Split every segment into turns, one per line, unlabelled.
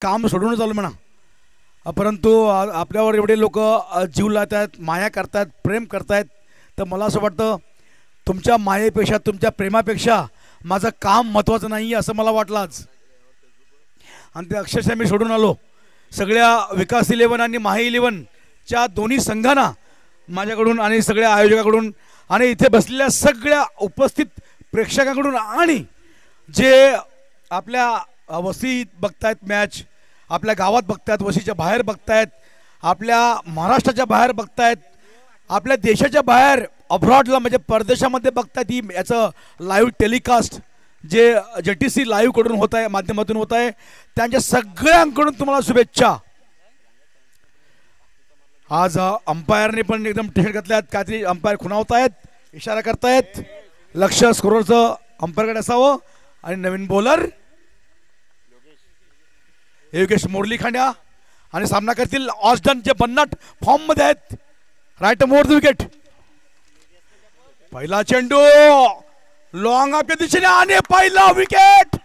काम सोडूनच आलो म्हणा, परंतु आपल्यावर एवढे लोक जीव लावतात, माया करतात, प्रेम करतायत, तर मला असं वाटतं तुमच्या मायेपेक्षा, तुमच्या प्रेमापेक्षा माझं काम महत्त्वाचं नाही असं मला वाटलं आज. आणि ते अक्षरशः मी सोडून आलो. सगळ्या विकास 11 आणि माही 11च्या दोन्ही संघांना माझ्याकडून आणि सगळ्या आयोजकाकडून आणि इथे बसलेल्या सगळ्या उपस्थित प्रेक्षकांकडून आणि जे आपल्या वसीत बघतायत मॅच, आपल्या गावात बघतायत, वसीच्या बाहेर बघतायत, आपल्या महाराष्ट्राच्या बाहेर बघतायत, आपल्या देशाच्या बाहेर अब्रॉडला म्हणजे परदेशामध्ये बघतायत ही याचं लाईव्ह टेलिकास्ट जे JTC लाईव्ह कडून होत आहे, माध्यमातून होत आहे, त्यांच्या सगळ्यांकडून तुम्हाला शुभेच्छा. आज अंपायरने पण एकदम टी शर्ट घातल्यात, काहीतरी अंपायर खुणावत आहेत, इशारा करतायत, लक्ष स्कोररचं अंपायरकडे असावं. आणि नवीन बॉलर योगेश मुरली खांड्या आणि सामना करतील ऑस्डन जे बन्नाट फॉर्म मध्ये आहेत. Right more the wicket. पहिला चेंडू लॉंग आपल्या दिशेने आणि पहिला विकेट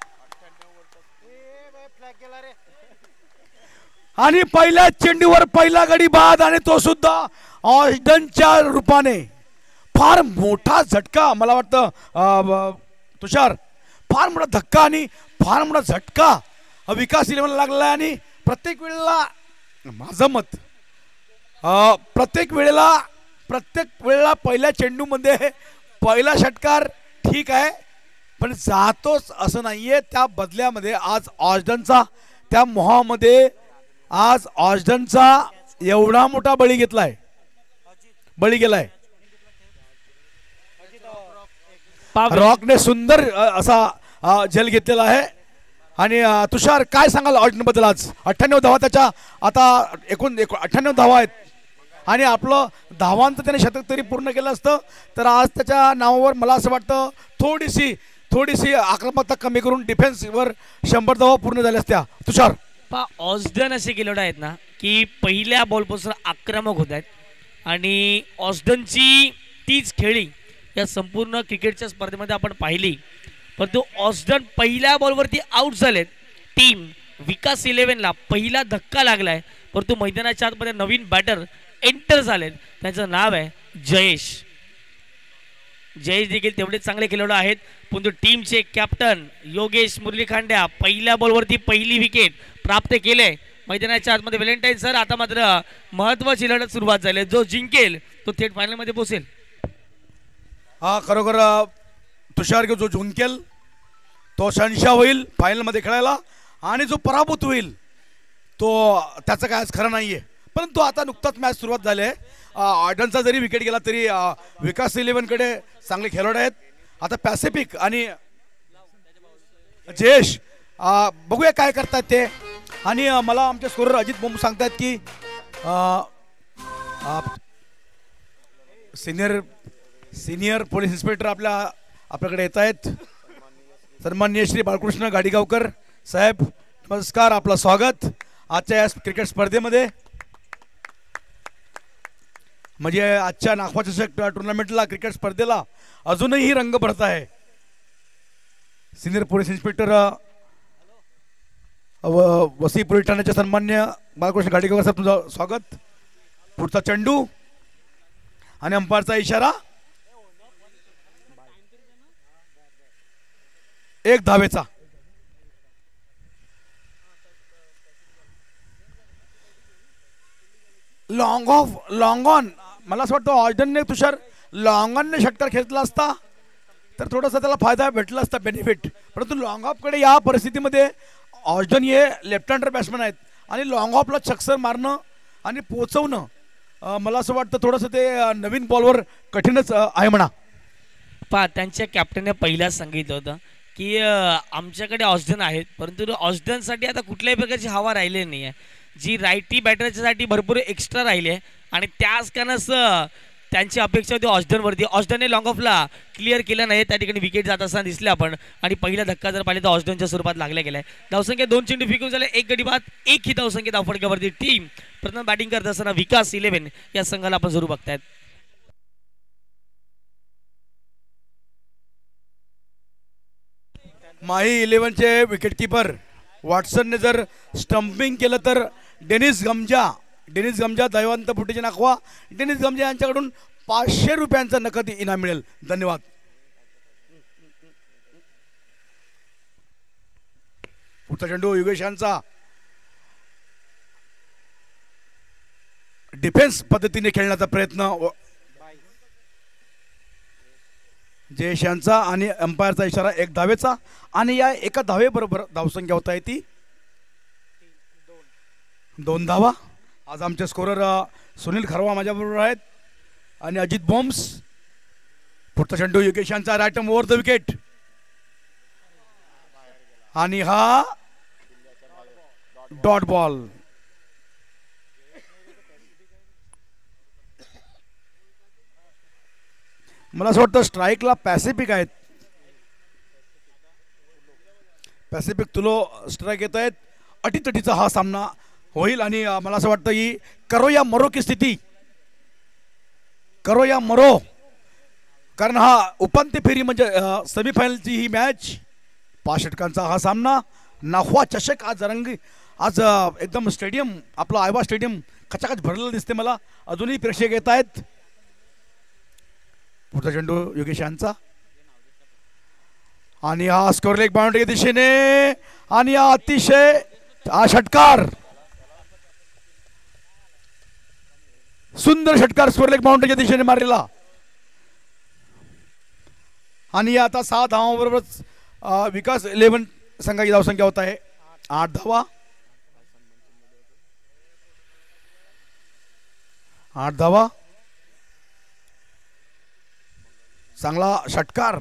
आणि पहिल्या चेंडूवर पहिला गडी बाद आणि तो सुद्धा ऑस्डनच्या रूपाने. फार मोठा झटका मला वाटतं तुषार, फार मोठा धक्का आणि फार मोठा झटका विकास 11 लागला. आणि प्रत्येक वेळेला माझं मत प्रत्येक वेळेला पहिल्या चेंडूमध्ये पहिला षटकार ठीक आहे, पण जातोच असं नाहीये. त्या बदल्यामध्ये आज ऑस्डनचा त्या मोहामध्ये आज ऑस्डनचा एवढा मोठा बळी गेलाय. रॉकने सुंदर असा झेल घेतलेला आहे. आणि तुषार काय सांगाल ऑस्डन बद्दल? आज 98 धावा त्याच्या, आता एकूण 98 धावा आहेत आणि आपलं धावांचं त्याने शतक तरी पूर्ण केलं असतं तर आज त्याच्या नावावर मला असं वाटतं थोडीशी आक्रमकता कमी करून डिफेन्सवर 100 धावा पूर्ण झाल्या असत्या. तुषार,
ऑस्डन असे खेळाडू आहेत ना की पहिल्या बॉलपासून आक्रमक होत आहेत आणि ऑस्डनची तीच खेळी या संपूर्ण क्रिकेटच्या स्पर्धेमध्ये आपण पाहिली. परंतु ऑस्डन पहिल्या बॉलवरती आउट झालेत. टीम विकास 11ला पहिला धक्का लागलाय, परंतु मैदानाच्या आतमध्ये नवीन बॅटर एंटर झालेत. त्यांचं नाव आहे जयेश देखील तेवढेच चांगले खेळाडू आहेत. परंतु टीमचे कॅप्टन योगेश मुरली खांड्या पहिल्या बॉलवरती पहिली विकेट प्राप्त केले मैदानाच्या आतमध्ये. व्हॅलेंटाईन सर, आता मात्र महत्वाची लढत सुरुवात झाली. जो जिंकेल तो थेट फायनलमध्ये पोहोचेल.
हा खरोखर तुषार, जो जिंकेल तो शहनशाह होईल फायनलमध्ये खेळायला आणि जो पराभूत होईल तो त्याचं काय खरं नाहीये. परंतु आता नुकताच मॅच सुरुवात झाली आहे. ऑस्डनचा जरी विकेट गेला तरी विकास 11 कडे चांगले खेळाडू आहेत. आता पॅसिफिक आणि जयेश बघूया काय करतात ते. आणि मला आमचे स्कोरर अजित बोंब सांगतात की सिनियर पोलीस इन्स्पेक्टर आपल्याकडे येत आहेत. सन्माननीय श्री बाळकृष्ण गाडीगावकर साहेब, नमस्कार, आपलं स्वागत आजच्या या क्रिकेट स्पर्धेमध्ये. म्हणजे आजच्या नागपूर चषक टुर्नामेंटला क्रिकेट स्पर्धेला अजूनही रंग भरत आहे. Senior police inspector Vasai police ठाण्याचे सन्मान्य बाळकृष्ण गाडीगावकर साहेब, तुमचं स्वागत. पुढचा चेंडू आणि अंपायरचा इशारा, एक धावेचा. लॉंग ऑन मला असं वाटतं ऑस्डनने तुषार लॉंग ऑनने षटकार खेचला असता तर थोडासा त्याला फायदा भेटला असता, बेनिफिट. परंतु लॉंग ऑफकडे या परिस्थितीमध्ये ऑस्डन हे लेफ्ट हँडर बॅट्समॅन आहेत आणि लॉंग ऑफला छक्सर मारणं आणि पोचवणं मला असं वाटतं थोडंसं ते नवीन बॉलवर कठीणच आहे म्हणा.
त्यांच्या कॅप्टनने पहिलाच सांगितलं होतं की आमच्याकडे ऑस्डन आहेत, परंतु ऑस्डनसाठी आता कुठल्याही प्रकारची हवा राहिलेली नाही आहे. जी रायटी बॅटरच्यासाठी भरपूर एक्स्ट्रा राहिली आहे आणि त्याच कारणच त्यांची अपेक्षा होती ऑस्डनवरती. ऑस्डनने लॉंग ऑफला क्लिअर केलं नाही, त्या ठिकाणी विकेट जात असताना दिसले आपण. आणि पहिला धक्का जर पाहिला तर ऑस्डनच्या स्वरूपात लागला गेलाय. धावसंख्या 2 चेंडू फेकून झाले, 1 गडी बाद, 1 ही धावसंख्या धावफटक्यावरती. टीम प्रथम बॅटिंग करत असताना विकास 11 या संघाला आपण जरूर बघतायत.
माही 11चे विकेट किपर वॉटसनने जर स्टंपिंग केलं तर डेनिस गमजा दैवंत फुटेचे नाखवा डेनिस गमजा यांच्याकडून 500 रुपयांचं नगद इनाम मिळेल. धन्यवाद. पुढचा चेंडू योगेश यांचा डिफेन्स पद्धतीने खेळण्याचा प्रयत्न जयेश यांचा आणि अंपायरचा इशारा 1 धावेचा आणि या एका धावेबरोबर धावसंख्या होत आहे ती 2 धावा. आज आमचे स्कोरर सुनील खरवा माझ्याबरोबर आहेत आणि अजित बॉम्ब्स. पुढचा चेंडू योगेश यांचा right arm over the wicket आणि हा डॉट बॉल. मला असं वाटतं स्ट्राईकला पॅसिफिक आहेत. पॅसिफिक तुलो स्ट्राईक येत आहेत. अटीतटीचा हा सामना होईल आणि मला असं वाटतं की करो या मरो की स्थिती करो या मरो, कारण हा उपांत्य फेरी म्हणजे सेमीफायनलची ही मॅच 5 षटकांचा हा सामना. नाखवा चषक आज आज एकदम स्टेडियम आपलं आयवा स्टेडियम खचाखच भरलेलं दिसते मला. अजूनही प्रेक्षक येत आहेत. पुढचा चेंडू योगेश यांचा आणि हा स्कोर लेग बाउंड्री दिशेने आणि हा अतिशय हा षटकार सुंदर षटकार स्कोर लेग बाउंड्रीच्या दिशेने मारलेला आणि आता 6 धावांबरोबर विकास 11 संघाची धावसंख्या होत आहे 8 धावा. 8 धावा. चांगला षटकार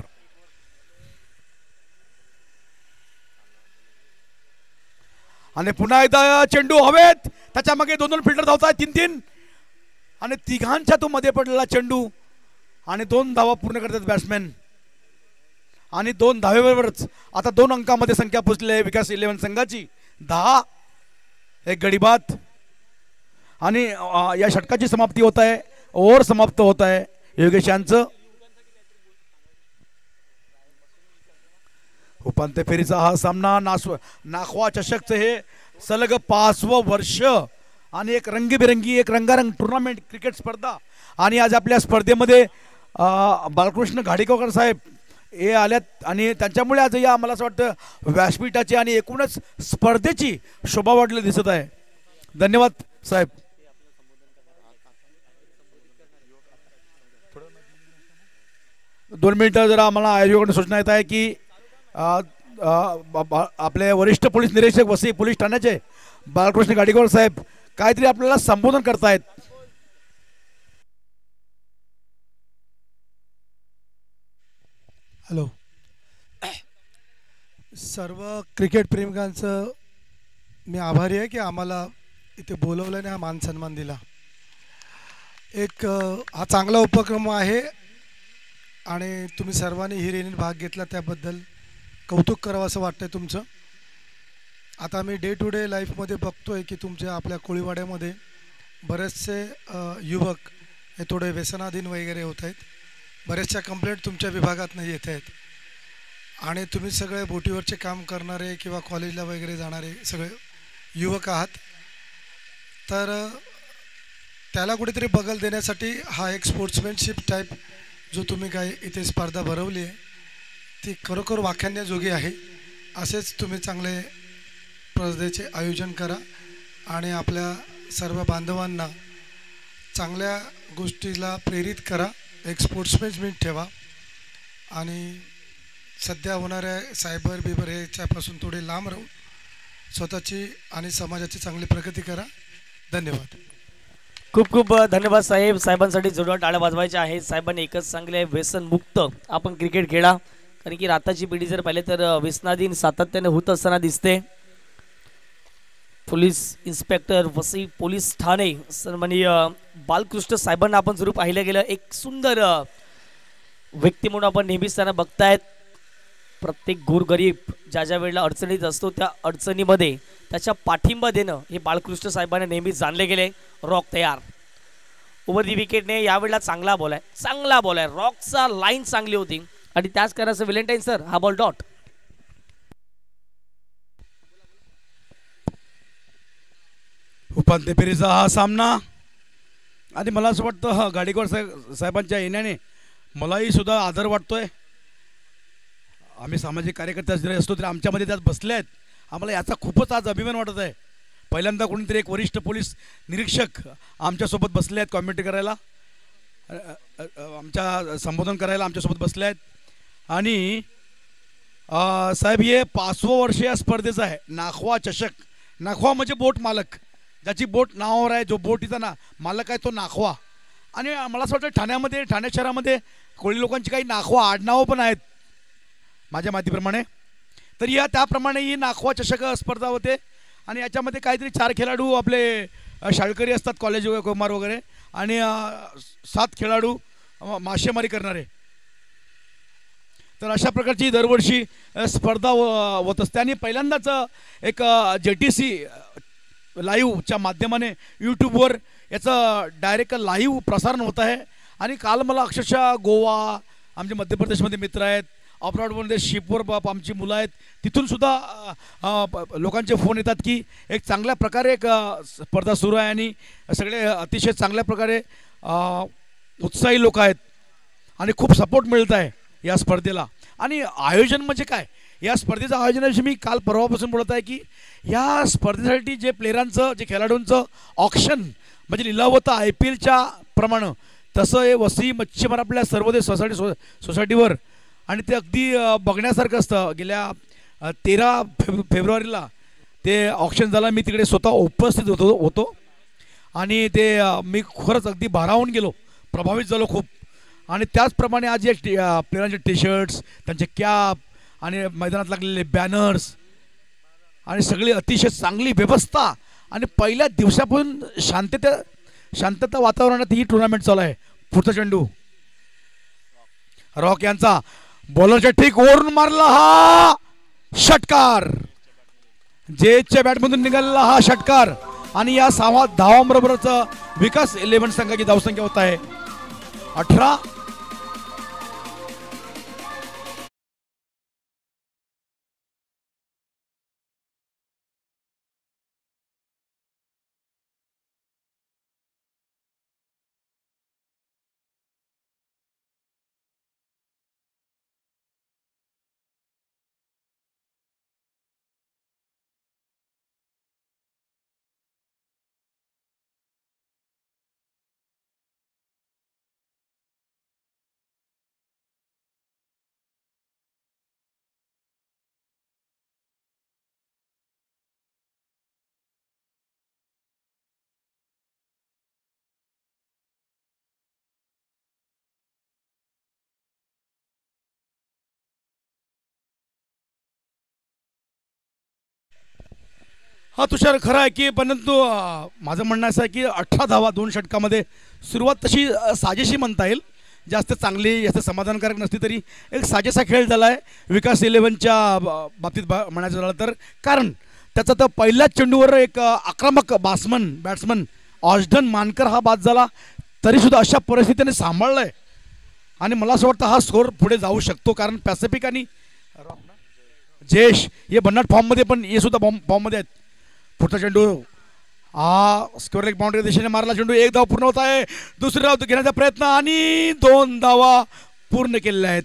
आणि पुन्हा एकदा चेंडू हवेत. त्याच्या मागे 2 फिल्डर धावत आहेत 3 आणि तिघांच्या तो मध्ये पडलेला चेंडू आणि 2 धावा पूर्ण करतात बॅट्समॅन आणि 2 धावेबरोबरच आता 2 अंकामध्ये संख्या पोचली आहे विकास 11 संघाची 10. एक गडीबाद आणि या षटकाची समाप्ती होत आहे. ओव्हर समाप्त होत आहे योगेश यांचं. उपांत्य फेरीचा हा सामना नाखवा चषकचं हे सलग 5वं वर्ष आणि एक रंगीबेरंगी एक रंगारंग टुर्नामेंट क्रिकेट स्पर्धा आणि आज आपल्या स्पर्धेमध्ये बालकृष्ण घाडीकर साहेब हे आल्यात आणि त्यांच्यामुळे आज या मला असं वाटतं व्यासपीठाची आणि एकूणच स्पर्धेची शोभा वाढली दिसत आहे. धन्यवाद साहेब. दोन मिनिटं जरा आम्हाला आयोजकांकडून सूचना येत आहे की आपले वरिष्ठ पोलीस निरीक्षक वसई पोलीस ठाण्याचे बालकृष्ण गाडीकर साहेब काहीतरी आपल्याला संबोधन करतायत.
हॅलो. सर्व क्रिकेट प्रेमिकांचं मी आभारी आहे की आम्हाला इथे बोलवलं आणि हा मान सन्मान दिला. एक हा चांगला उपक्रम आहे आणि तुम्ही सर्वांनी हिरिरीने भाग घेतला त्याबद्दल कौतुक करावं असं वाटतंय तुमचं. आता मी डे टू डे लाईफमध्ये बघतोय की तुमच्या आपल्या कोळीवाड्यामध्ये बरेचसे युवक हे थोडे व्यसनाधीन वगैरे होत आहेत. बऱ्याचशा कंप्लेंट तुमच्या विभागातनं येत आहेत आणि तुम्ही सगळे बोटीवरचे काम करणारे किंवा कॉलेजला वगैरे जाणारे सगळे युवक आहात. तर त्याला कुठेतरी बगल देण्यासाठी हा एक स्पोर्ट्समॅनशिप टाईप जो तुम्ही काय इथे स्पर्धा भरवली आहे ती खरोखर वाखाणण्याजोगी आहे. असेच तुम्ही चांगले स्पर्धेचे आयोजन करा आणि आपल्या सर्व बांधवांना चांगल्या गोष्टीला प्रेरित करा. एक स्पोर्ट्समॅनशिप ठेवा आणि सध्या होणाऱ्या सायबर बिबर ह्याच्यापासून थोडे लांब राहून स्वतःची आणि समाजाची चांगली प्रगती करा. धन्यवाद.
खूप खूप धन्यवाद साहेब. साहेबांसाठी जोरदार टाळ्या वाजवायच्या आहेत. साहेबांनी एकच सांगले व्यसन मुक्त आपण क्रिकेट खेळा, कारण की आताची पिढी जर पाहिले तर व्यसनाधीन सातत्याने होत असताना दिसते. Police inspector Vasai police Thane सन्माननीय बालकृष्ण साहेबांना आपण जरूर पाहिलं गेलं एक सुंदर व्यक्ती म्हणून आपण नेहमीच त्यांना बघतायत. प्रत्येक गोरगरीब ज्या ज्या वेळेला अडचणीत असतो त्या अडचणीमध्ये त्याच्या पाठिंबा देणं हे बालकृष्ण साहेबांना नेहमी जाणले गेले. रॉक तयार ओव्हर दी विकेटने यावेळेला चांगला बॉल आहे. रॉकचा लाईन चांगली होती आणि त्याच करायचं व्हॅलेंटाईन सर हा बॉल डॉट.
उपांत्य फेरीचा हा सामना आणि मला असं वाटतं गाडीकर साहेबांच्या येण्याने मलाही सुद्धा आदर वाटतोय. आम्ही सामाजिक कार्यकर्ते जरी असतो तरी आमच्यामध्ये त्यात बसले आहेत. आम्हाला याचा खूपच आज अभिमान वाटत आहे. पहिल्यांदा कोणीतरी एक वरिष्ठ पोलीस निरीक्षक आमच्यासोबत बसले आहेत, कॉमेंट्री करायला, आमच्या संबोधन करायला आमच्यासोबत बसले आहेत. आणि साहेब हे 5वं वर्ष या स्पर्धेचं आहे. नाखवा चषक. नाखवा म्हणजे बोट मालक, ज्याची बोट नावावर आहे, जो बोटीचा मालक आहे तो नाखवा. आणि मला असं वाटतं ठाणे शहरामध्ये कोळी लोकांची काही नाखवा आडनावं पण आहेत माझ्या माहितीप्रमाणे. तर या त्याप्रमाणे ही नाखवा चषक स्पर्धा होते. आणि याच्यामध्ये काहीतरी 4 खेळाडू आपले शाळकरी असतात, कॉलेज कुमार वगैरे, आणि 7 खेळाडू मासेमारी करणारे. तर अशा प्रकारची दरवर्षी स्पर्धा होत असते. आणि पहिल्यांदाच एक JTC लाईव्हच्या माध्यमाने यूट्यूबवर याचं डायरेक्ट लाईव्ह प्रसारण होत आहे. आणि काल मला अक्षरशः गोवा, आमचे मध्य प्रदेशमध्ये मित्र आहेत, अब्रॉडमध्ये शिपवर आमची मुलं आहेत, तिथूनसुद्धा लोकांचे फोन येतात की एक चांगल्या प्रकारे एक स्पर्धा सुरू आहे आणि सगळे अतिशय चांगल्या प्रकारे उत्साही लोक आहेत आणि खूप सपोर्ट मिळत आहे या स्पर्धेला. आणि आयोजन म्हणजे काय, या स्पर्धेचं आयोजनाविषयी मी काल परवापासून बोलत आहे की या स्पर्धेसाठी जे प्लेयरांचं, जे खेळाडूंचं ऑक्शन म्हणजे लिलाव होतं IPLच्या प्रमाणे, तसं हे वसई मच्छीमार आपल्या सर्वोदय सोसायटीवर. आणि ते अगदी बघण्यासारखं असतं. गेल्या 13 फेब्रुवारीला ते ऑक्शन झालं. मी तिकडे स्वतः उपस्थित होतो आणि ते मी खरंच अगदी भारावून गेलो, प्रभावित झालो खूप. आणि त्याचप्रमाणे आज जे प्लेयरांचे टी-शर्ट्स, त्यांचे कॅप आणि मैदानात लागलेले बॅनर्स आणि सगळी अतिशय चांगली व्यवस्था आणि पहिल्या दिवसापासून शांतता वातावरणात ही टुर्नामेंट चालू आहे. पुढचा चेंडू रॉक यांचा बॉलरच्या ठीक वरून मारला हा षटकार. जेच्या बॅटमधून निघालेला हा षटकार. आणि या 6 धावांबरोबरच विकास 11 संघाची धावसंख्या होत आहे 18. हा तुषार, खरं आहे की, परंतु माझं म्हणणं असं आहे की 18 धावा 2 षटकामध्ये सुरुवात तशी साजेशी म्हणता येईल. जास्त चांगली, जास्त समाधानकारक नसली तरी एक साजेसा खेळ झाला आहे विकास 11च्या बाबतीत म्हणायचं झालं तर. कारण त्याचा तर पहिल्याच चेंडूवर एक आक्रमक बॅट्समन ऑस्डन मानकर हा बाद झाला, तरीसुद्धा अशा परिस्थितीने सांभाळलं आहे. आणि मला असं वाटतं हा स्कोर पुढे जाऊ शकतो, कारण पॅसिफिक आणि जयेश हे भन्नाट फॉर्ममध्ये, पण हे सुद्धा फॉर्ममध्ये आहेत. पुढचा चेंडू हा स्क्वेअर लेग बाउंड्री दिशेने मारला चेंडू. 1 धाव पूर्ण होत आहे. दुसरी धाव घेण्याचा प्रयत्न आणि 2 धावा पूर्ण केलेल्या आहेत.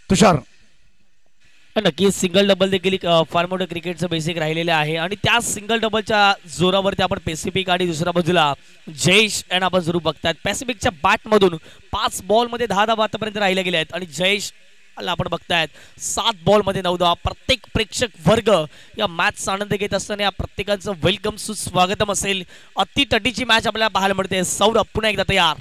तुषार,
नक्कीच सिंगल डबल देखील फार मोठं क्रिकेटचं बेसिक राहिलेलं आहे. आणि त्या सिंगल डबलच्या जोरावरती आपण पॅसिफिक आणि दुसऱ्या बाजूला जयेश यांना आपण जरूर बघतात. पॅसिफिकच्या बॅटमधून 5 बॉलमध्ये 10 धावा आतापर्यंत राहिल्या गेल्या आहेत आणि जयेश आपण बघतायत 7 बॉलमध्ये 9 धावा. प्रत्येक प्रेक्षक वर्ग या मॅचचा आनंद घेत असताना या प्रत्येकाचं वेलकम सुस्वागतम असेल. अतितटीची मॅच आपल्याला पाहायला मिळते. सौरभ पुन्हा एकदा तयार,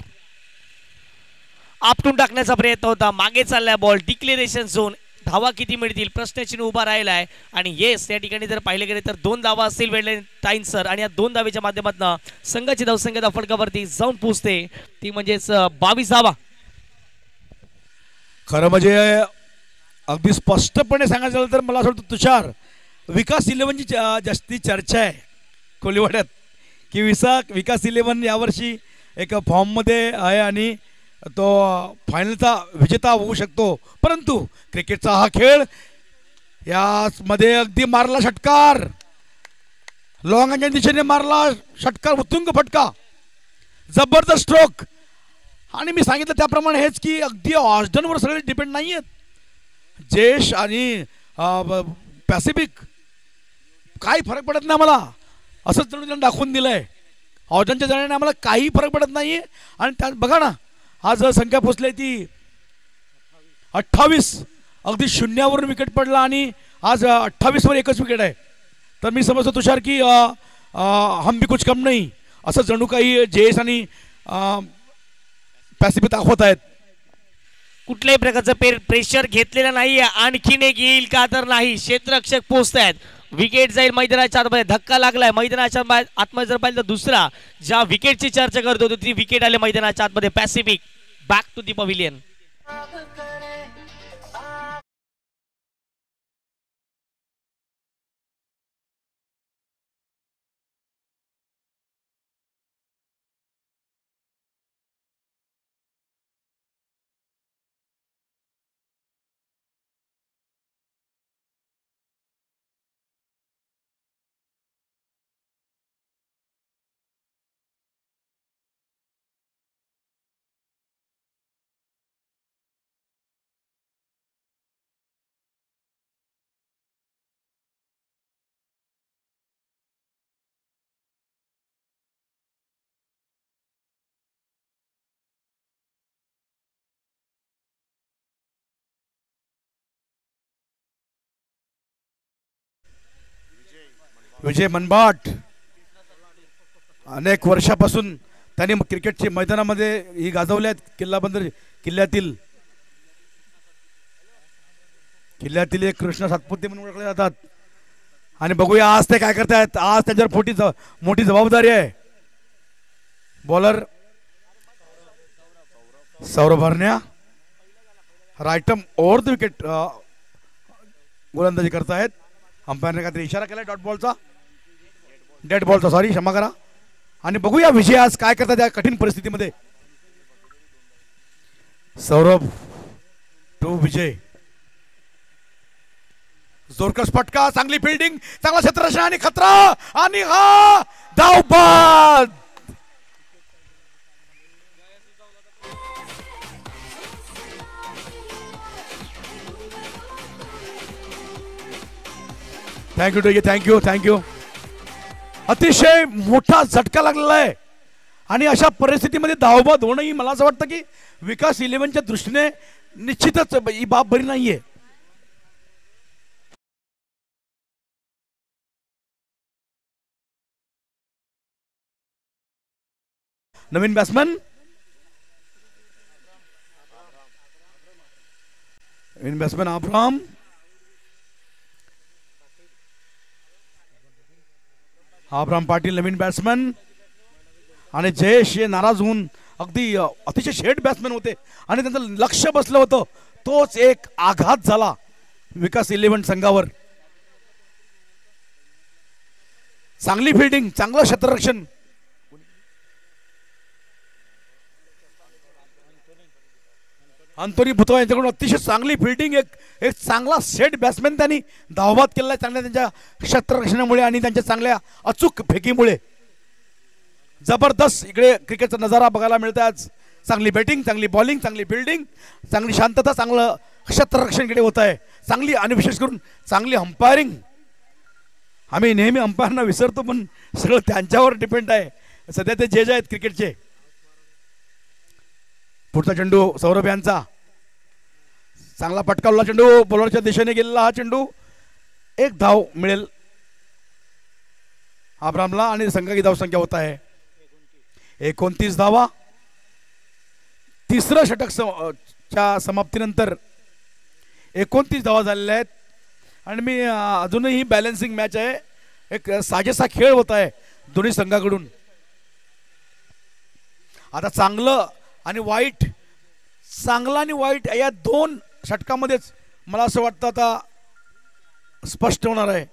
आपटून टाकण्याचा प्रयत्न होता, मागे चाललाय बॉल, डिक्लेरेशन झोन, धावा किती मिळतील प्रश्नचिन्ह उभा राहिला आहे. आणि येस, या ठिकाणी जर पाहिले गेले तर 2 धावा असतील व्हॅलेंटाईन्सर. आणि या 2 धावेच्या माध्यमातून संघाची धावसंख्या फटकावरती जाऊन पोहोचते, ती म्हणजेच 22 धावा.
खरं म्हणजे अगदी स्पष्टपणे सांगायचं झालं तर मला असं वाटतं तुषार, विकास 11ची जास्ती चर्चा आहे कोलीवाड्यात की विकास 11 यावर्षी एक फॉर्ममध्ये आहे आणि तो फायनलचा विजेता होऊ शकतो. परंतु क्रिकेटचा हा खेळ, यामध्ये अगदी मारला षटकार, लॉंगाच्या दिशेने मारला षटकार, उत्तुंग फटका, जबरदस्त स्ट्रोक. आणि मी सांगितलं त्याप्रमाणे हेच की अगदी ऑस्डनवर सगळे डिपेंड नाही आहेत. जेश आणि पॅसिफिक काही फरक पडत नाही आम्हाला, असंच जणू त्यांनी दाखवून दिलंय. ऑस्डनच्या जाण्याने आम्हाला काही फरक पडत नाही. आणि त्या बघा ना, आज संख्या पोचली ती 28, अगदी शून्यावरून विकेट पडला आणि आज 28वर एकच विकेट आहे. तर मी समजतो तुषार की हम भी कुछ कम नाही, असं जणू काही जेस आणि पॅसिफिक दाखवत आहेत.
कुठल्याही प्रकारचं प्रेशर घेतलेलं नाहीये. आणखीन एक येईल का तर नाही. क्षेत्ररक्षक पोहोचत आहेत. विकेट जाईल मैदानाच्या आतमध्ये, धक्का लागलाय मैदानाच्या आतमध्ये. जर पाहिलं तर दुसरा ज्या विकेटची चर्चा करत होतो ती विकेट आले मैदानाच्या आतमध्ये. Pacific back to the pavilion.
Vijay मनबाट अनेक वर्षापासून त्यांनी क्रिकेटच्या मैदानामध्ये ही गाजवल्या आहेत. किल्ल्यातील एक कृष्ण सातपुते म्हणून ओळखले जातात. आणि बघूया आज ते काय करतायत. आज त्यांच्यावर मोठी जबाबदारी आहे. बॉलर सौरभ हरण्या राईटम ओव्हर द विकेट गोलंदाजी करतायत. अंपायरने काहीतरी इशारा केलाय डेड बॉलचा सॉरी, क्षमा करा. आणि बघूया विजय आज काय करतात या कठीण परिस्थितीमध्ये. सौरभ टू विजय, जोरकस फटका, चांगली फिल्डिंग, चांगला क्षेत्ररक्षण आणि खतरा आणि हा धाव बाद. थँक्यू. अतिशय मोठा झटका लागलेला आहे. आणि अशा परिस्थितीमध्ये धावबाद होणं ही मला असं वाटतं की विकास 11च्या दृष्टीने निश्चितच ही बाब बरी नाहीये. नवीन बॅट्समन अब्राम पाटील नवीन बॅट्समन. आणि जयेश हे नाराज होऊन अगदी अतिशय शेट बॅट्समॅन होते आणि त्यांचं लक्ष बसलं होतं. तोच एक आघात झाला विकास 11 संघावर. चांगली फिल्डिंग, चांगलं क्षेत्ररक्षण. अंतोनी भुतवा यांच्याकडून अतिशय चांगली फिल्डिंग, एक चांगला सेट बॅट्समॅन त्यांनी धावबाद केला चांगल्या त्यांच्या क्षेत्ररक्षणामुळे आणि त्यांच्या चांगल्या अचूक फेकीमुळे. जबरदस्त इकडे क्रिकेटचा नजारा बघायला मिळतो आज. चांगली बॅटिंग, चांगली बॉलिंग, चांगली फिल्डिंग, चांगली शांतता, चांगलं क्षेत्ररक्षण इकडे होत आहे चांगली. आणि विशेष करून चांगली अंपायरिंग. आम्ही नेहमी अंपायरना विसरतो पण सगळं त्यांच्यावर डिपेंड आहे. सध्या ते जज आहेत क्रिकेटचे. पुढचा चेंडू सौरभ यांचा, चांगला पटकावला चेंडू, बॉलरच्या दिशेने गेलेला हा चेंडू. एक धाव मिळेल अब्रामला आणि संघाची धावसंख्या होत आहे 29 धावा. तिसरं षटक च्या समाप्तीनंतर 29 धावा झालेल्या आहेत. आणि मी अजूनही बॅलन्सिंग मॅच आहे, एक साजेसा खेळ होत आहे दोन्ही संघाकडून. आता चांगलं आणि वाईट, चांगला आणि वाईट या दोन षटकामध्येच मला असं वाटतं आता स्पष्ट होणार आहे.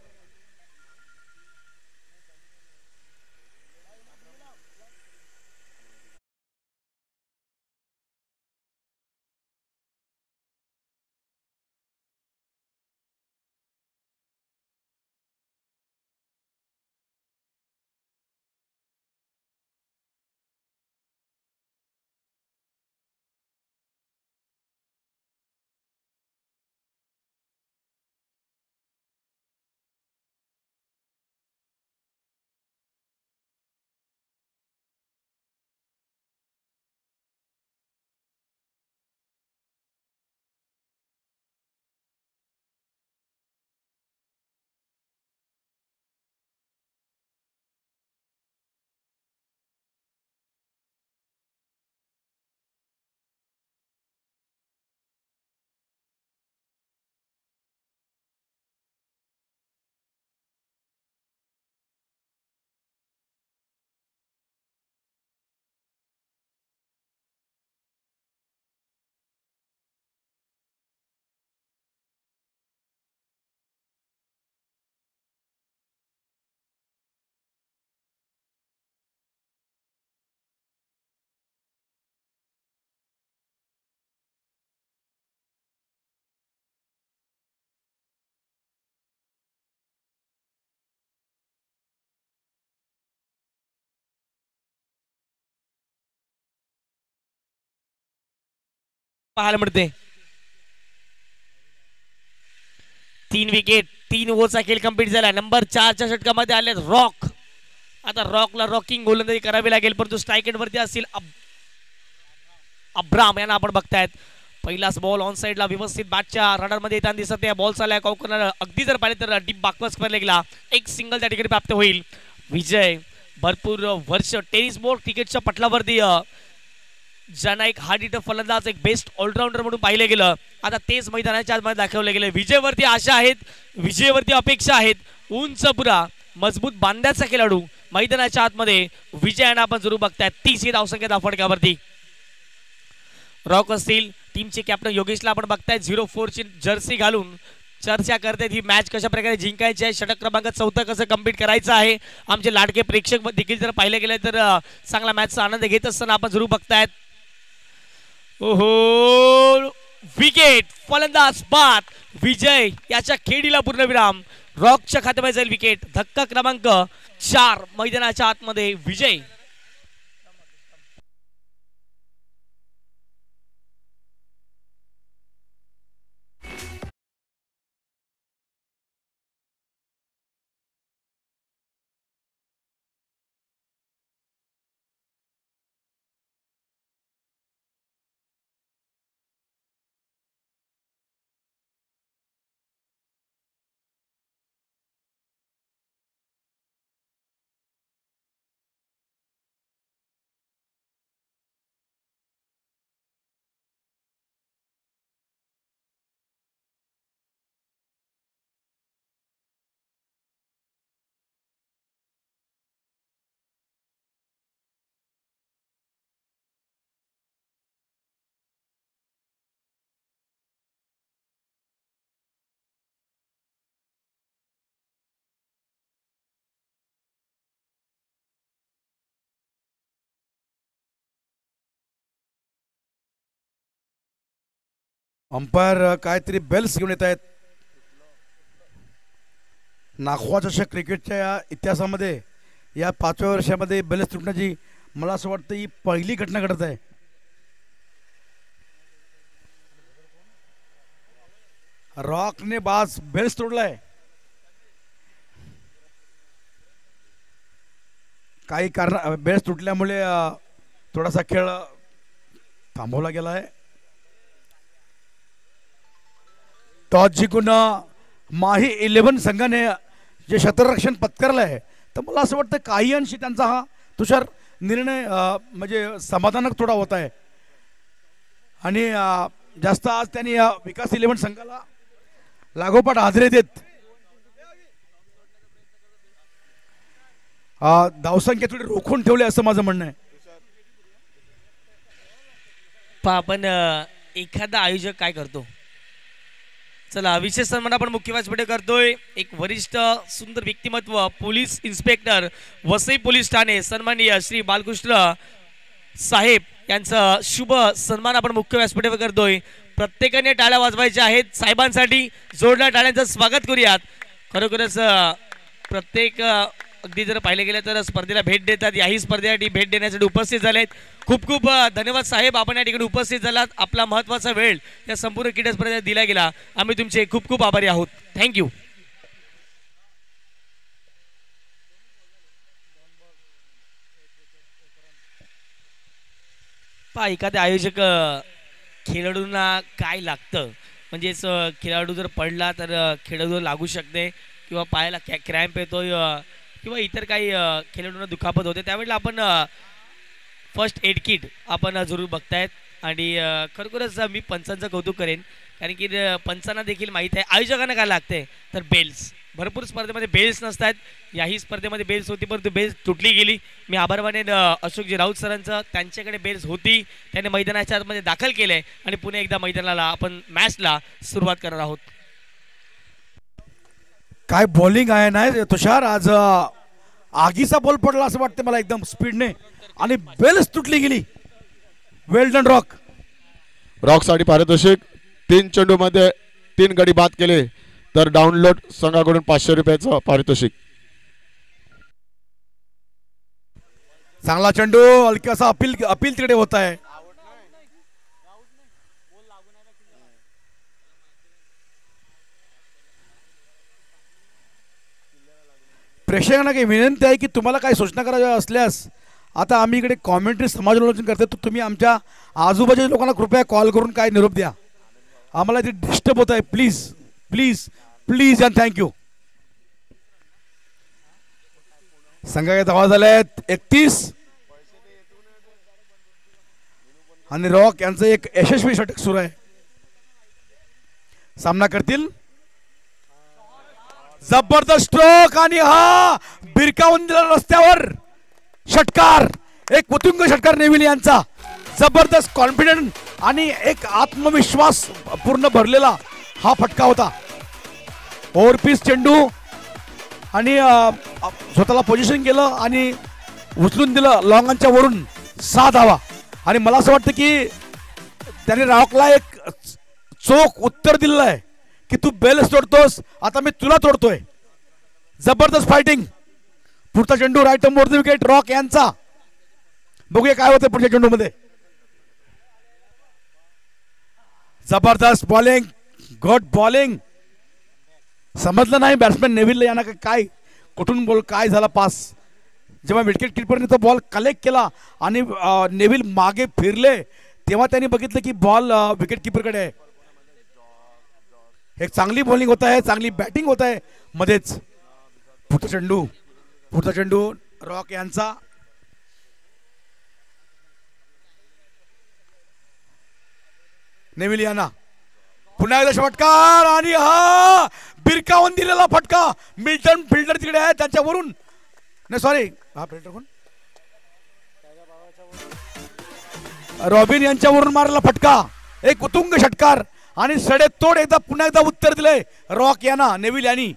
पाहायला मिळते. 3 विकेट 3 ओव्हरचा खेळ कंप्लीट झाला. नंबर 4च्या षटकामध्ये आले रॉक. आता रॉकला रॉकिंग गोलंदाजी करावी लागेल, परंतु स्ट्राईक एंड वरती असतील अब्राम यांना आपण बघतायत. पहिलाच बॉल ऑन साइडला व्यवस्थित बॅटच्या रडारमध्ये येताना दिसत आहे. बॉल चाललाय कॉर्नर, अगदी जर पाहिले तर डीप बाकवास गेला. एक सिंगल त्या ठिकाणी प्राप्त होईल. विजय भरपूर वर्ष टेनिस बोर्ड क्रिकेटच्या पटलावरती ज्यांना एक हार्ड हिटर फलंदाज, एक बेस्ट ऑलराऊंडर म्हणून पाहिलं गेलं, आता तेच मैदानाच्या आतमध्ये दाखवले गेले. विजयवरती आशा आहेत, विजयवरती अपेक्षा आहेत. उंच पुरा मजबूत बांध्याचा खेळाडू मैदानाच्या आतमध्ये विजयानं आपण जरूर बघताय. 30 धावसंख्या धावफटक्यावरती रॉक असतील. टीमचे कॅप्टन योगेशला आपण बघताय 04 ची जर्सी घालून चर्चा करतायत ही मॅच कशा प्रकारे जिंकायची आहे, षटक क्रमांक 4 कसं कंप्लीट करायचं आहे. आमचे लाडके प्रेक्षक देखील जर पाहिले गेले तर चांगला मॅचचा आनंद घेत असताना आपण जरूर बघतायत. ओहो, विकेट, फलंदाज बाद. विजय याच्या खेळीला पूर्णविराम. रॉकच्या खात्यामध्ये जाईल विकेट. धक्का क्रमांक 4 मैदानाच्या आतमध्ये विजय.
अंपायर काहीतरी बेल्स घेऊन येत आहेत. नागवा चषक क्रिकेटच्या या इतिहासामध्ये या 5व्या वर्षामध्ये बेल्स तुटण्याची मला असं वाटतं ही पहिली घटना घडत आहे. रॉकने बाज बेल्स तोडलाय. काही कारण बेल्स तुटल्यामुळे थोडासा खेळ थांबवला गेला आहे. टॉस जिंकून माही 11 संघाने जे क्षेत्ररक्षण पत्करलं आहे, तर मला असं वाटतं काही अंशी त्यांचा हा तुषार निर्णय म्हणजे समाधानक थोडा होत आहे. आणि जास्त आज त्यांनी विकास 11 संघाला लागोपाठ हादरे देत धावसंख्या थोडी रोखून ठेवली असं माझं म्हणणं आहे.
आपण एखादा आयोजक काय करतो, चला विशेष सन्मान आपण मुख्य व्यासपीठावर करतोय. एक वरिष्ठ सुंदर व्यक्तिमत्व, police inspector Vasai police Thane सन्माननीय श्री बालकृष्ण साहेब यांचा शुभ सन्मान आपण मुख्य व्यासपीठावर करतोय. प्रत्येकाने टाळ्या वाजवायच्या आहेत साहेबांसाठी. जोरदार टाळ्यांचं स्वागत करूयात. खरोखरच प्रत्येक अगदी जर पाहिले गेलं तर स्पर्धेला भेट देतात, याही स्पर्धेसाठी भेट देण्यासाठी उपस्थित झालेत. खूप खूप धन्यवाद साहेब, आपण या ठिकाणी उपस्थित झालात. आपला महत्त्वाचा वेळ या संपूर्ण क्रीडा स्पर्धेत दिला गेला. आम्ही तुमचे खूप खूप आभारी आहोत. थँक्यू. पहा, एखादे आयोजक खेळाडूंना काय लागतं, म्हणजेच खेळाडू जर पडला तर खेळाडू लागू शकते किंवा पायाला क्रॅम्प येतोय किंवा इतर काही खेळाडूंना दुखापत होते, त्यावेळेला आपण फर्स्ट एड किट आपण जरूर बघतायत. आणि खरोखरच मी पंचांचं कौतुक करेन, कारण की पंचांना देखील माहीत आहे आयोजकांना काय लागते. तर बेल्स, भरपूर स्पर्धेमध्ये बेल्स नसतात. याही स्पर्धेमध्ये बेल्स होती, परंतु बेल्स तुटली गेली. मी आभार मानेन अशोकजी राऊत सरांचं. त्यांच्याकडे बेल्स होती, त्याने मैदानाच्या आतमध्ये दाखल केले आणि पुन्हा एकदा मैदानाला आपण मॅचला सुरुवात करणार आहोत.
काय बॉलिंग आहे ना तुषार, आज आगीचा बॉल पडला असं वाटतं मला एकदम स्पीडने, आणि बेल्स तुटली गेली. वेल डन रॉक.
रॉकसाठी पारितोषिक 3 चेंडूमध्ये 3 गडी बाद केले तर डाउनलोड संघाकडून 500 रुपयाचं पारितोषिक.
चांगला चेंडू, हलकासा अपील तिकडे होत आहे. प्रेक्षकांना काही विनंती आहे की तुम्हाला काही सूचना करायच्या असल्यास आता आम्ही इकडे कॉमेंट्री समालोचन करतो, तर तुम्ही आमच्या आजूबाजूच्या लोकांना कृपया कॉल करून काय निरोप द्या. आम्हाला ते डिस्टर्ब होत आहे. Please please please and thank you. संघाचे धावा झाले आहेत 31 आणि रॉक यांचं एक यशस्वी षटक सुरू आहे. सामना करतील. जबरदस्त स्ट्रोक आणि हा बिरकावून दिला रस्त्यावर षटकार. एक उत्तुंग षटकार नेव्हिल यांचा. जबरदस्त कॉन्फिडंट आणि एक आत्मविश्वास पूर्ण भरलेला हा फटका होता. ओव्हरपीस चेंडू आणि स्वतःला पोझिशन केलं आणि उचलून दिलं लॉंगांच्या वरून 6 धावा. आणि मला असं वाटतं की त्याने रॉकला एक चोख उत्तर दिलेलं आहे की तू बेल्स तोडतोस, आता मी तुला तोडतोय. जबरदस्त फायटिंग. पुढचा चेंडू right more the wicket Rock यांचा. बघूया काय होतं पुढच्या चेंडू मध्ये. जबरदस्त बॉलिंग, गुड बॉलिंग. समजलं नाही बॅट्समॅन नेव्हिल यांना काय कुठून बॉल काय झाला पास. जेव्हा विकेट किपरने तो बॉल कलेक्ट केला आणि नेव्हिल मागे फिरले तेव्हा त्यांनी बघितलं की बॉल विकेट किपरकडे आहे. एक चांगली बॉलिंग होत आहे, चांगली बॅटिंग होत आहे मध्येच. पुढचा चेंडू रॉक यांचा. नेव्हिल यांना पुन्हा एकदा षटकार आणि हा बिरकावून दिलेला फटका. मिल्टन फिल्डर तिकडे आहे त्यांच्यावरून. नाही सॉरी, हा फिल्डर कोण, रॉबिन यांच्यावरून मारला फटका. एक उत्तुंग षटकार आणि सडेतोड एकदा पुन्हा एकदा उत्तर दिले रॉक यांना नेव्हिल यांनी.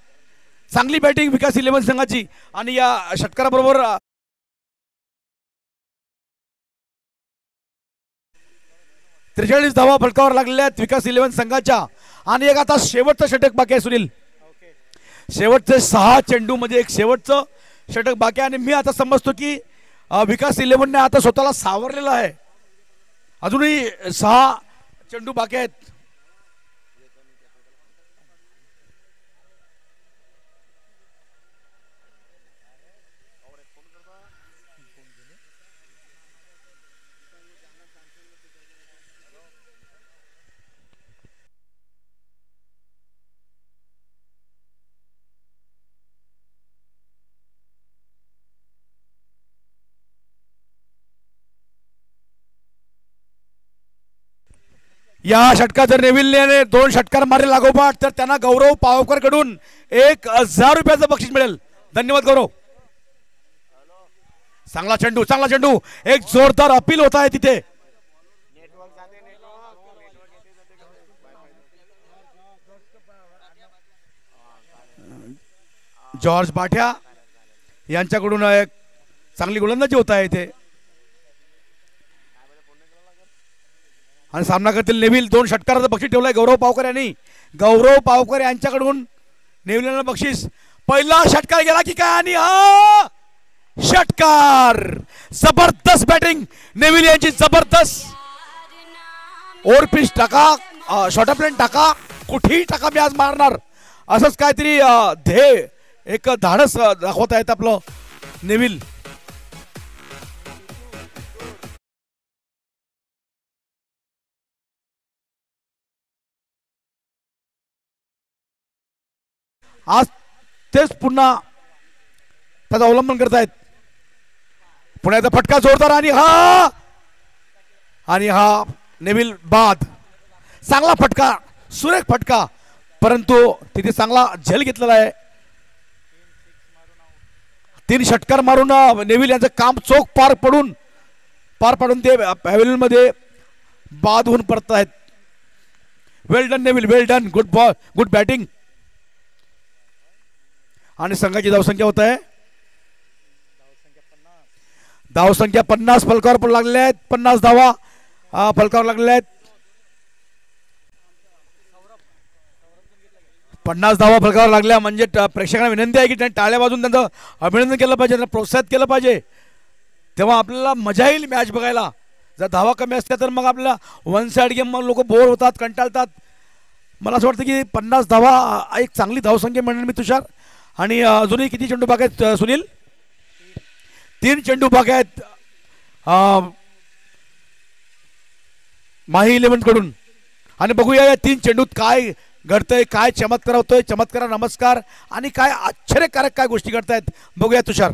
चांगली बॅटिंग विकास 11 संघाची. आणि या षटकाराबरोबर 43 धावा फलकावर लागलेल्या आहेत विकास 11 संघाच्या. आणि एक आता शेवटचं षटक बाकी आहे सुनील. शेवटचे 6 चेंडू मध्ये एक शेवटचं षटक बाकी आहे. आणि मी आता समजतो की विकास 11 ने आता स्वतःला सावरलेला आहे. अजूनही 6 चेंडू बाकी आहेत. या षटकात जर नेव्हिलने 2 षटकार मारले लागोपाठ तर त्यांना गौरव पावकर कडून 1000 रुपयाचं बक्षीस मिळेल. धन्यवाद गौरव. चांगला चेंडू. एक जोरदार अपील होत आहे तिथे. जॉर्ज बाठ्या यांच्याकडून एक चांगली गोलंदाजी होत आहे इथे. आणि सामना करतील नेव्हिल. 2 षटकाराचं बक्षीस ठेवलंय गौरव पावकर यांनी. गौरव पावकर यांच्याकडून नेव्हिलला बक्षीस. पहिला षटकार गेला की काय आणि हा षटकार. जबरदस्त बॅटिंग नेव्हिल यांची. जबरदस्त ओव्हरपिच टाका, शॉर्ट प्लेन टाका, कुठेही टाका, मी आज मारणार असंच काहीतरी ध्येय एक धाडस दाखवत आहेत आपलं नेव्हिल. आज तेच पुन्हा त्याचं अवलंबन करतायत. पुण्याचा फटका जोरदार आणि हा नेव्हिल बाद. चांगला फटका, सुरेख फटका, परंतु तिथे चांगला झेल घेतलेला आहे. 3 षटकार मारून नेव्हिल यांचं काम चोख पार पाडून ते पॅव्हेलियन मध्ये बाद होऊन परत आहेत. वेल डन नेव्हिल, वेल डन. Good batting. आणि संघाची धावसंख्या होत आहे धावसंख्या 50 फलकावर पण लागलेल्या आहेत. 50 धावा फलकावर लागलेल्या आहेत. 50 धावा फलकावर लागल्या म्हणजे प्रेक्षकांना विनंती आहे की त्यांनी टाळ्या वाजून त्यांचं अभिनंदन केलं पाहिजे, त्यांना प्रोत्साहित केलं पाहिजे. तेव्हा आपल्याला मजा येईल मॅच बघायला. जर धावा कमी असल्या तर मग आपल्याला वन साइड गेम मग लोक बोर होतात, कंटाळतात. मला असं वाटतं की 50 धावा एक चांगली धावसंख्या म्हणेल मी तुषार. आणि अजूनही किती चेंडू बाकी आहेत सुनील? 3 चेंडू बाकी आहेत माही 11 कडून. आणि बघूया या 3 चेंडूत काय घडतंय, काय चमत्कार होतोय. चमत्कार नमस्कार. आणि काय आश्चर्यकारक काय गोष्टी घडतायत बघूया तुषार.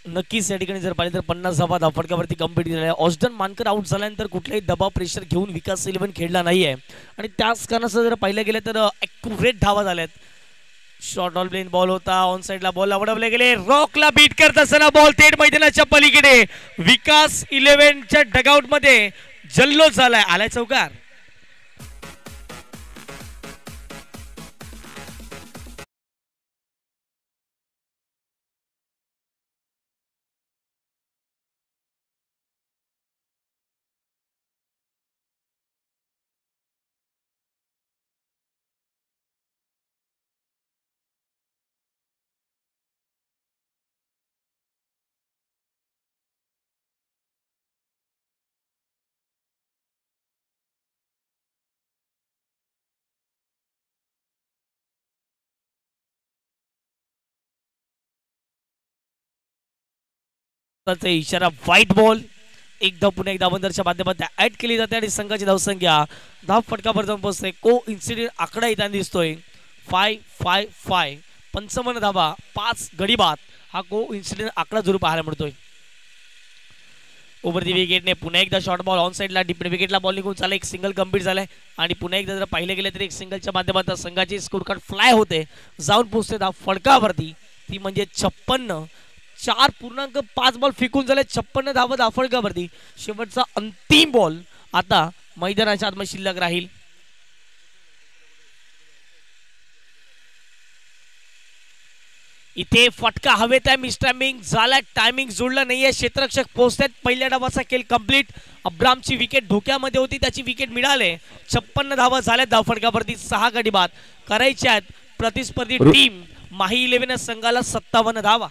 नक्कीच या ठिकाणी जर पाहिलं तर 50 धावा धावफटक्यावरती कंप्लीट झाल्या. ऑस्टन मानकर आउट झाल्यानंतर कुठलाही दबाव प्रेशर घेऊन विकास 11 खेळला नाहीये आणि त्याच कारणाचं जर पाहिलं गेलं तर ॲक्युरेट धावा झाल्यात. शॉर्ट ऑल प्लेन बॉल होता, ऑन साइडला बॉल आवडवले गेले, रॉकला बीट करत असताना बॉल थेट मैदानाच्या पलीकडे. विकास 11च्या डगआउट मध्ये जल्लोष झालाय. आलाय चौकार. इशारा व्हाईट बॉल. एकदा पुन्हा एकदा बंदरच्या माध्यमातून ऍड केली जाते आणि संघाची धावसंख्या धाव फटकापर्यंत पोहोचते. को इन्सिडेंट आकडा येताना दिसतोय 5-5-5. 55 धावा 5 गडी बाद हा को इन्सिडेंट आकडा जरूर पाहायला मिळतोय. ओव्हर दी विकेटने पुन्हा एकदा शॉर्ट बॉल ऑन साइडला डिफेंड विकेटला बॉल निघून चालला. एक सिंगल कंप्लीट झालाय आणि पुन्हा एकदा जर पाहिले गेले तर एक सिंगलच्या माध्यमातून संघाची स्कोर कार्ड फ्लाय होते, जाऊन पोहोचते धाव फटकावरती. ती म्हणजे 56. 4.5 बॉल फेकून झाले. 56 धावा धावफटकावरती. शेवटचा अंतिम बॉल आता मैदानाच्या आतमध्ये शिल्लक राहील. इथे फटका हवेत आहे. मिसटायमिंग झाला. टायमिंग जुळलं नाहीये. क्षेत्ररक्षक पोहोचतात. पहिल्या डावाचा खेळ कंप्लीट. अब्रामची विकेट धोक्यामध्ये होती, त्याची विकेट मिळाले. 56 धावा झाल्या धावफटकावरती. 6 गडी बाद करायच्या आहेत. प्रतिस्पर्धी टीम माही 11 संघाला 57 धावा.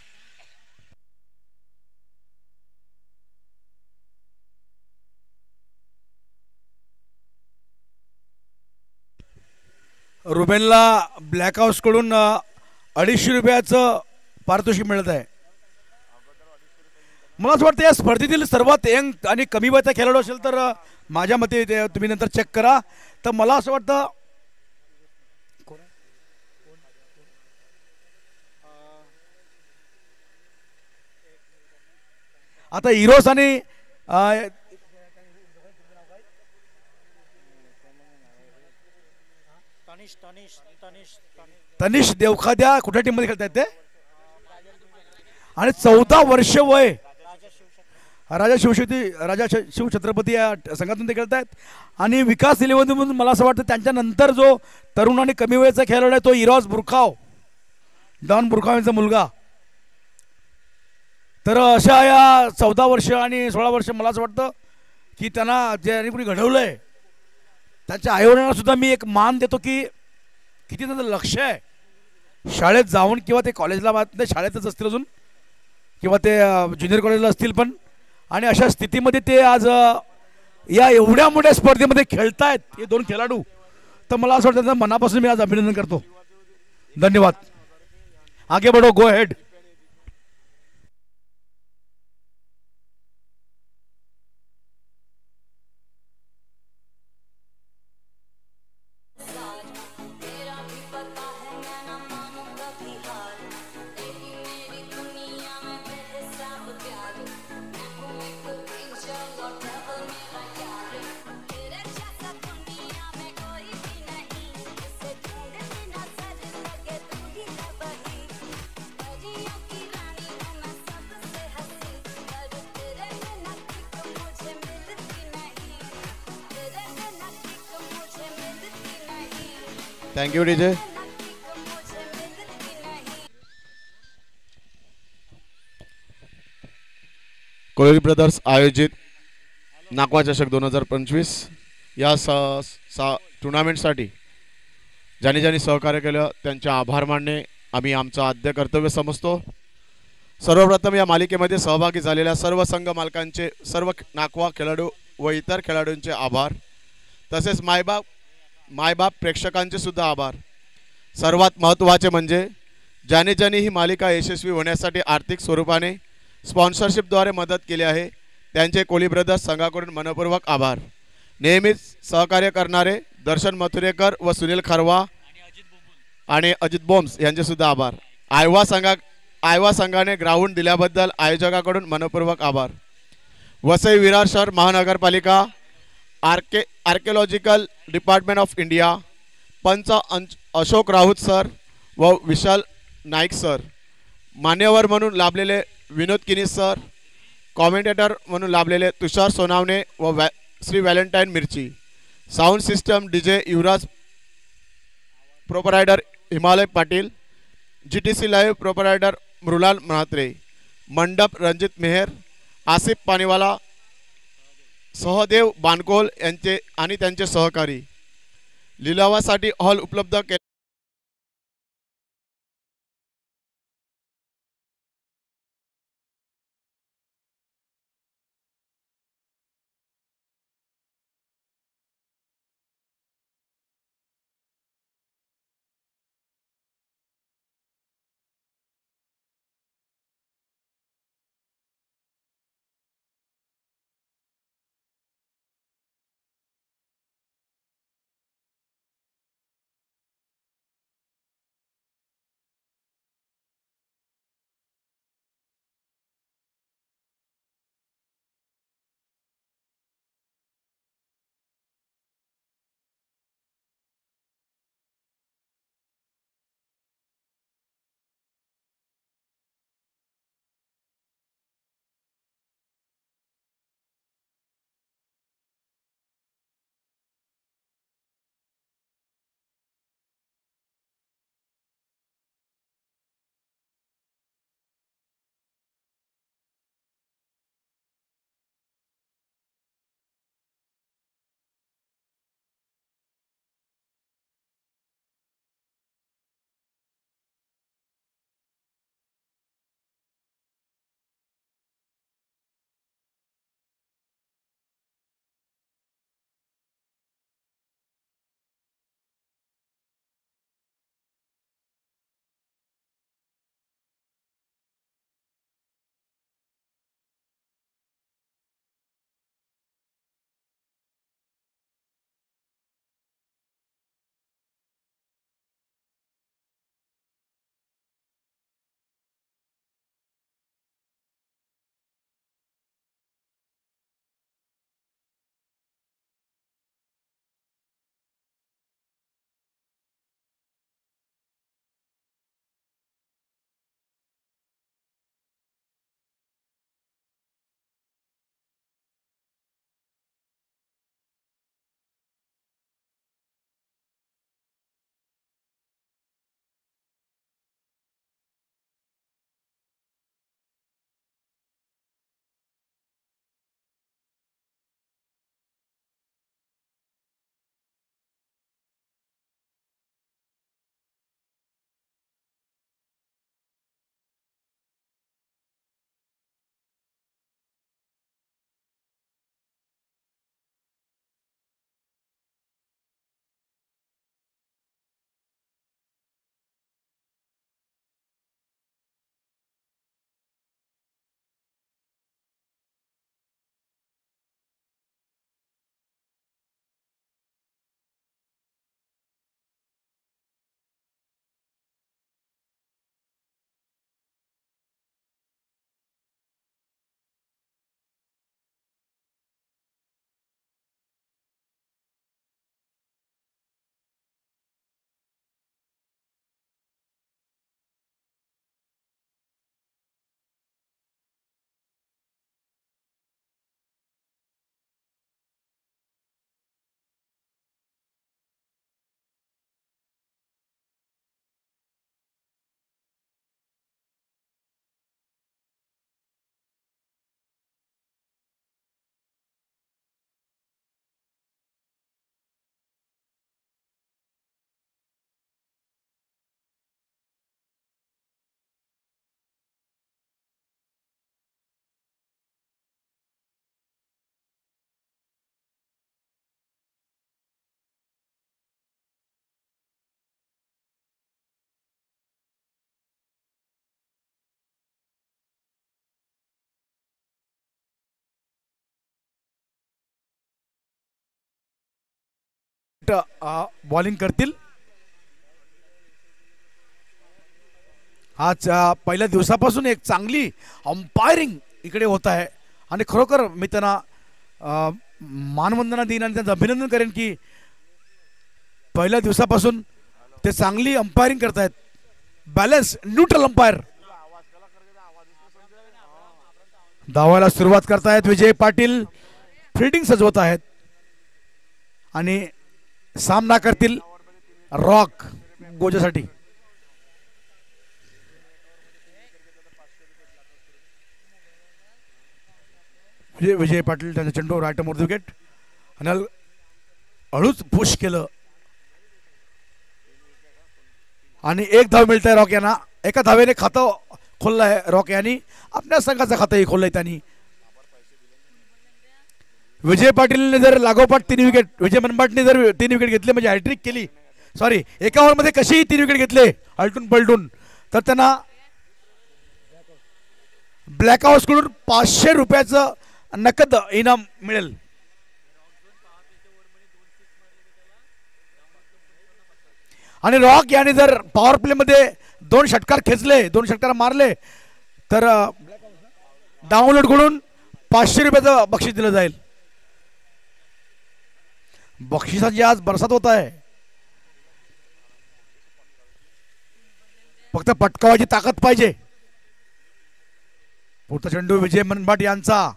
रुबेनला ब्लॅक हाऊस कडून 250 रुपयाचं पारितोषिक मिळत आहे. मला असं वाटतं या स्पर्धेतील सर्वात यंग आणि कमी वयाचा खेळाडू असेल तर माझ्या मते तुम्ही नंतर चेक करा. तर मला असं वाटतं आता हिरोस आणि तनिष देवखाद्या कुठल्या टीम मध्ये खेळतायत ते? आणि 14 वर्ष वय. राजा शिव छत्रपती या संघातून ते खेळतायत. आणि विकास 11 म्हणून मला असं वाटतं त्यांच्यानंतर जो तरुण आणि कमी वयाचा खेळाडू आहे तो इरॉस बुरखाव, डॉन बुरखाव यांचा मुलगा. तर अशा या 14 वर्ष आणि 16 वर्ष मला असं वाटतं की त्यांना ज्यांनी कोणी घडवलंय त्यांच्या आईवडिलांना सुद्धा मी एक मान देतो की किती त्यांचं लक्ष आहे. शाळेत जाऊन किंवा ते कॉलेजला नाही शाळेतच असतील अजून किंवा ते ज्युनियर कॉलेजला असतील पण. आणि अशा स्थितीमध्ये ते आज या एवढ्या मोठ्या स्पर्धेमध्ये खेळतायत हे 2 खेळाडू. तर मला असं वाटतं त्यांचं मनापासून मी आज अभिनंदन करतो. धन्यवाद. आगे बढो. Go ahead.
Thank you DJ. Koli brothers आयोजित नागवा चषक 2025 या टुर्नामेंटसाठी ज्यांनी ज्यांनी सहकार्य केलं त्यांचे आभार मानणे आम्ही आमचं आद्य कर्तव्य समजतो. सर्वप्रथम या मालिकेमध्ये सहभागी झालेल्या सर्व संघ मालकांचे, सर्व नागवा खेळाडू व इतर खेळाडूंचे आभार. तसेच मायबाप प्रेक्षकांचे सुद्धा आभार. सर्वात महत्त्वाचे म्हणजे ज्याने ज्याने ही मालिका यशस्वी होण्यासाठी आर्थिक स्वरूपाने स्पॉन्सरशिपद्वारे मदत केली आहे त्यांचे कोली ब्रदर्स संघाकडून मनपूर्वक आभार. नेहमीच सहकार्य करणारे दर्शन मथुरेकर व सुनील खरवा आणि अजित बोम्स यांचे सुद्धा आभार. आयवा संघाने ग्राउंड दिल्याबद्दल आयोजकाकडून मनपूर्वक आभार. वसई विरार शहर महानगरपालिका, आर्किओलॉजिकल डिपार्टमेंट ऑफ इंडिया, पंच अशोक राऊत सर व विशाल नाईक सर, मान्यवर म्हणून लाभलेले विनोद किनीस सर, कॉमेंटेटर म्हणून लाभलेले तुषार सोनावणे व श्री व्हॅलेंटाईन मिर्ची, साऊंड सिस्टम डीजे युवराज प्रोपरायडर हिमालय पाटील, GTC लाईव्ह प्रोपरायडर मृणाल म्हात्रे, मंडप रणजित मेहर, आसिफ पानीवाला, सहदेव बानकोल यांचे आणि त्यांचे सहकारी. लिलावासाठी हॉल उपलब्ध केले.
लेफ्ट बॉलिंग करतील. आज पहिल्या दिवसापासून एक चांगली अंपायरिंग इकडे होत आहे आणि खरोखर मी त्यांना मानवंदना देईन आणि त्यांचं अभिनंदन करेन की पहिल्या दिवसापासून ते चांगली अंपायरिंग करतायत. Balance neutral umpire. धावायला सुरुवात करतायत विजय पाटील. फिल्डिंग सजवत आहेत आणि सामना करतील रॉक गोजासाठी. विजय पाटील त्यांचा चेंडू राईट मोर विकेट आणि हळूच पुश केलं आणि एक धाव मिळत आहे रॉक यांना. एका धावेने खातं खोललं आहे रॉक यांनी. आपल्या संघाचं खातंही खोललंय त्यांनी. विजय पाटीलने जर लागोपाठ 3 विकेट, विजय मनबाटने जर 3 विकेट घेतले म्हणजे हॅट्रिक केली, सॉरी एका ओव्हरमध्ये कशीही 3 विकेट घेतले आलटून पलटून, तर त्यांना ब्लॅक हाऊस कडून 500 रुपयाचं नकद इनाम मिळेल. आणि रॉक याने जर पॉवर प्ले मध्ये 2 षटकार खेचले, 2 षटकार मारले तर डाउनलोड कडून 500 रुपयाचं बक्षीस दिलं जाईल. बक्षिसाची आज बरसात होत आहे. फक्त पटकावाची ताकद पाहिजे. पुढचा चेंडू विजय मनबाट यांचा.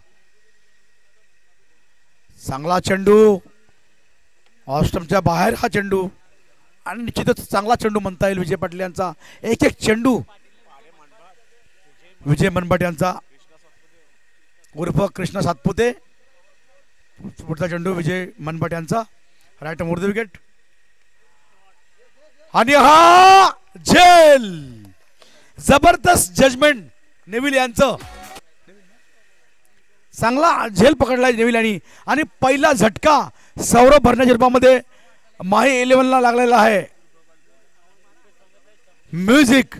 चांगला चेंडू ऑस्ट्रमच्या बाहेर हा चेंडू आणि निश्चितच चांगला चेंडू म्हणता येईल विजय पाटील यांचा. एक चेंडू विजय मनबाट यांचा उर्फ कृष्ण सातपुते. पुढचा चेंडू विजय मनबाट यांचा राईट मोर द विकेट आणि हा झेल. जबरदस्त जजमेंट नेव्हिल यांचं. चांगला झेल पकडलाय नेव्हिल यांनी आणि पहिला झटका सौरभ भरण्याच्या रूपामध्ये माही 11 ला लागलेला आहे. Music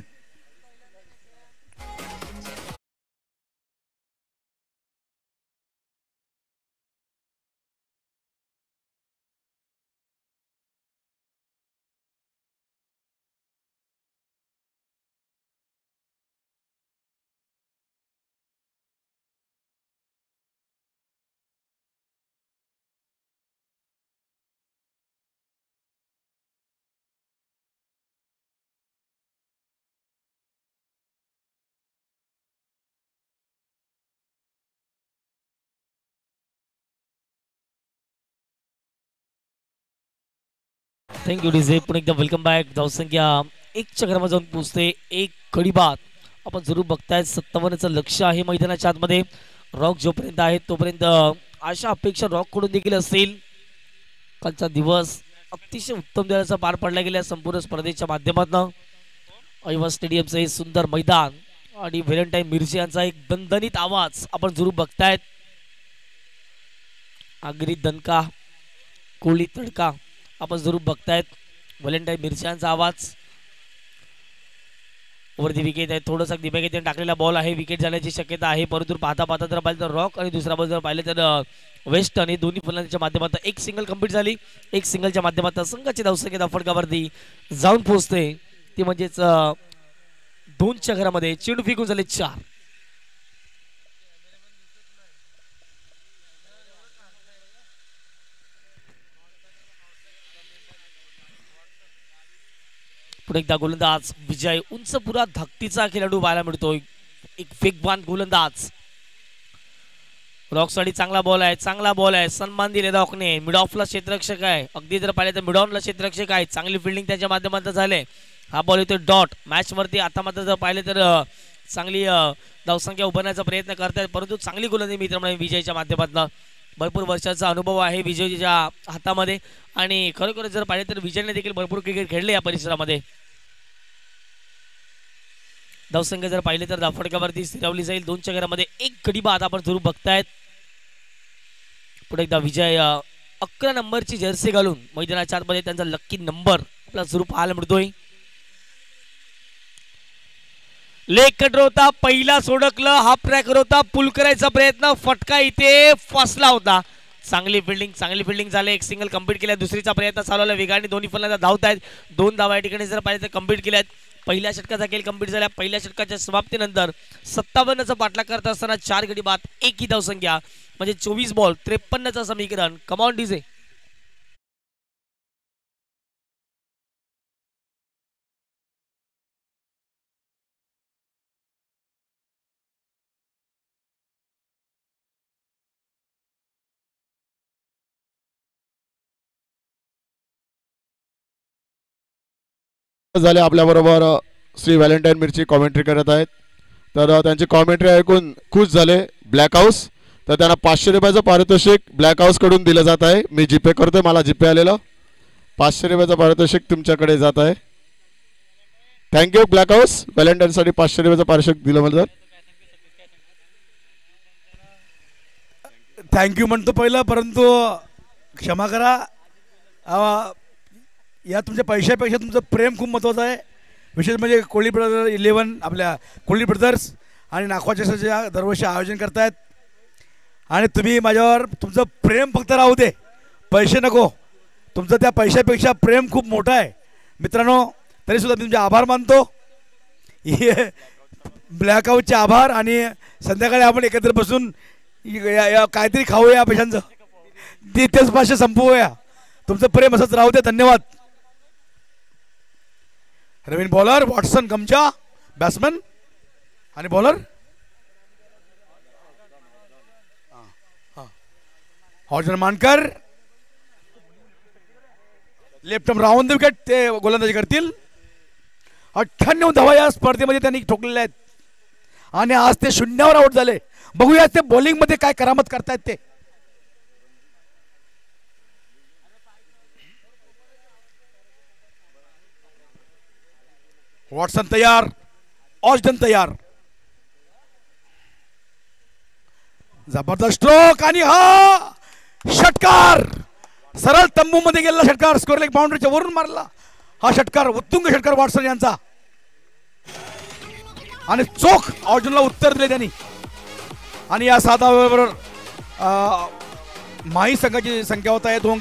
thank you DJ. पुन्हा एकदा वेलकम बॅक. धावसंख्या 1 चक्रामध्ये जाऊन पोहोचते. 1 कडी बाद आपण जरूर बघतायत. 57चं लक्ष आहे मैदानाच्या आतमध्ये. रॉक जोपर्यंत आहे तोपर्यंत अशा अपेक्षा रॉक कडून देखील असतील. कालचा दिवस अतिशय उत्तम दर्जाचा पार पडला गेला संपूर्ण स्पर्धेच्या माध्यमातून. ऐवा स्टेडियमचं हे सुंदर मैदान आणि व्हॅलेंटाईन मिर्झी यांचा एक दणदणीत आवाज आपण जरूर बघतायत. आगरी दणका, कोळी तडका आपण जरूर बघतायत. व्हॅलेंटाईन मिर्झी आवाज. वरती विकेट आहे. थोडासा दिबेक टाकलेला बॉल आहे. विकेट जाण्याची शक्यता आहे. परंतु पाहता पाहता जर पाहिलं तर रॉक आणि दुसरा बॉल जर पाहिलं तर वेस्ट आणि दोन्ही फलंदाजांच्या माध्यमातून एक सिंगल कंप्लीट झाली. एक सिंगलच्या माध्यमातून संघाची धावसंख्या फटकावरती जाऊन पोहोचते. ती म्हणजेच 2च्या घरामध्ये चेंडू फेकून झाले 4. पुढे एकदा गोलंदाज विजय. उंच पुरा धाकटीचा खेळाडू पाहायला मिळतोय. एक वेगवान गोलंदाज. रॉकसाठी चांगला बॉल आहे. चांगला बॉल आहे. सन्मान दिले रॉकने. मिड ऑफला क्षेत्ररक्षक आहे. अगदी जर पाहिले तर मिड ऑनला क्षेत्ररक्षक आहे. चांगली फिल्डिंग त्याच्या माध्यमातून झाले. हा बॉल येतोय डॉट. मॅच वरती आता मात्र जर पाहिले तर चांगली धावसंख्या उभारण्याचा प्रयत्न करतायत. परंतु चांगली गोलंदाजी मित्रांनो विजयच्या माध्यमातून. भरपूर वर्षाचा अनुभव आहे विजयच्या हातामध्ये आणि खरोखर जर पाहिले तर विजयने देखील भरपूर क्रिकेट खेळले या परिसरामध्ये. धावसंख्या जर पाहिले तर फटकावरती स्थिरावली जाईल. 2च्या घरामध्ये 1 गडी बाद आपण जरूर बघतायत. पुढे एकदा विजय 11 नंबरची जर्सी घालून मैदानाच्या आतमध्ये त्यांचा लक्की नंबर आपला जरूर पाहायला मिळतोय. लेग कटर होता. पहिला सोडकलं. हाफ ट्रॅकर होता. पुल करायचा प्रयत्न. फटका इथे फसला होता. चांगली फिल्डिंग झाले. एक सिंगल कंप्लीट केल्या. दुसरीचा प्रयत्न चालू आहे. वेगाने दोन्ही फलंदाज धावत आहेत. 2 धावा या ठिकाणी जर पाहिजे तर कंप्लीट केल्यात. पहिल्या षटकाचा खेळ कंप्लीट झाला. पहिल्या षटकाच्या समाप्तीनंतर 57चा पाठलाग करत असताना 4 गडी बाद 1 ही धावसंख्या म्हणजे 24 बॉल 53चं समीकरण. Come on DJ.
झाले आपल्याबरोबर श्री व्हॅलेंटाईन मिरची कॉमेंट्री करत आहेत. तर त्यांची कॉमेंट्री ऐकून खुश झाले ब्लॅक हाऊस. तर त्यांना 500 रुपयाचं पारितोषिक ब्लॅक हाऊस कडून दिलं जात आहे. मी जीपे करतोय. मला जीपे आलेलं 500 रुपयाचं पारितोषिक तुमच्याकडे जात आहे. Thank you black house. व्हॅलेंटाईनसाठी 500 रुपयाचं पारितोषिक दिलं मला.
थँक्यू म्हणतो पहिलं, परंतु क्षमा करा, या तुमच्या पैशापेक्षा तुमचं प्रेम खूप महत्त्वाचं आहे. विशेष म्हणजे कोळी ब्रदर 11 आपल्या कोळी ब्रदर्स आणि नागवाच्या दरवर्षी आयोजन करतायत आणि तुम्ही माझ्यावर तुमचं प्रेम फक्त राहू दे, पैसे नको. तुमचं त्या पैशापेक्षा प्रेम खूप मोठं आहे मित्रांनो. तरीसुद्धा मी तुमचे आभार मानतो. ब्लॅकआउटचे आभार. आणि संध्याकाळी आपण एकत्र बसून काहीतरी खाऊया पैशांचं, तेच भाषा संपवूया. तुमचं प्रेम असंच राहू दे. धन्यवाद. नवीन बॉलर वॉटसन गमचा बॅट्समन आणि बॉलर हॉर्जन Mankar. Left arm round the wicket ते गोलंदाजी करतील. 98 धावा या स्पर्धेमध्ये त्यांनी ठोकलेल्या आहेत आणि आज ते 0वर आउट झाले. बघूया ते बॉलिंग मध्ये काय करामत करतायत ते. वॉटसन तयार, ऑस्टन तयार. जबरदस्त स्ट्रोक आणि हा षटकार सरळ तंबू मध्ये गेलेला षटकार. स्कोर लेग बाउंड्रीच्या वरून मारला हा षटकार. उत्तुंग षटकार वॉटसन यांचा आणि चोख ऑस्टनला उत्तर दिले त्यांनी. आणि या 7 धावांबरोबर माही संघाची संख्या होत आहे 2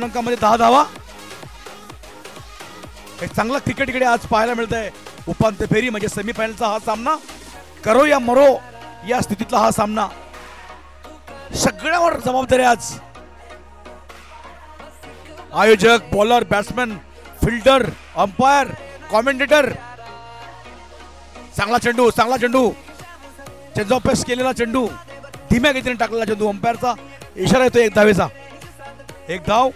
अंकामध्ये 10 धावा. एक चांगला क्रिकेट इकडे आज पाहायला मिळत आहे. उपांत्य फेरी म्हणजे सेमीफायनलचा हा सामना, करो या मरो या स्थितीतला हा सामना. सगळ्यावर जबाबदारी आज आयोजक, bowler, batsman, fielder, umpire, commentator. चांगला चेंडू चेंज ऑफ पेस केलेला चेंडू, धीम्या गतीने टाकलेला चेंडू. अंपायरचा इशारा येतो 1 धावेचा. 1 धाव.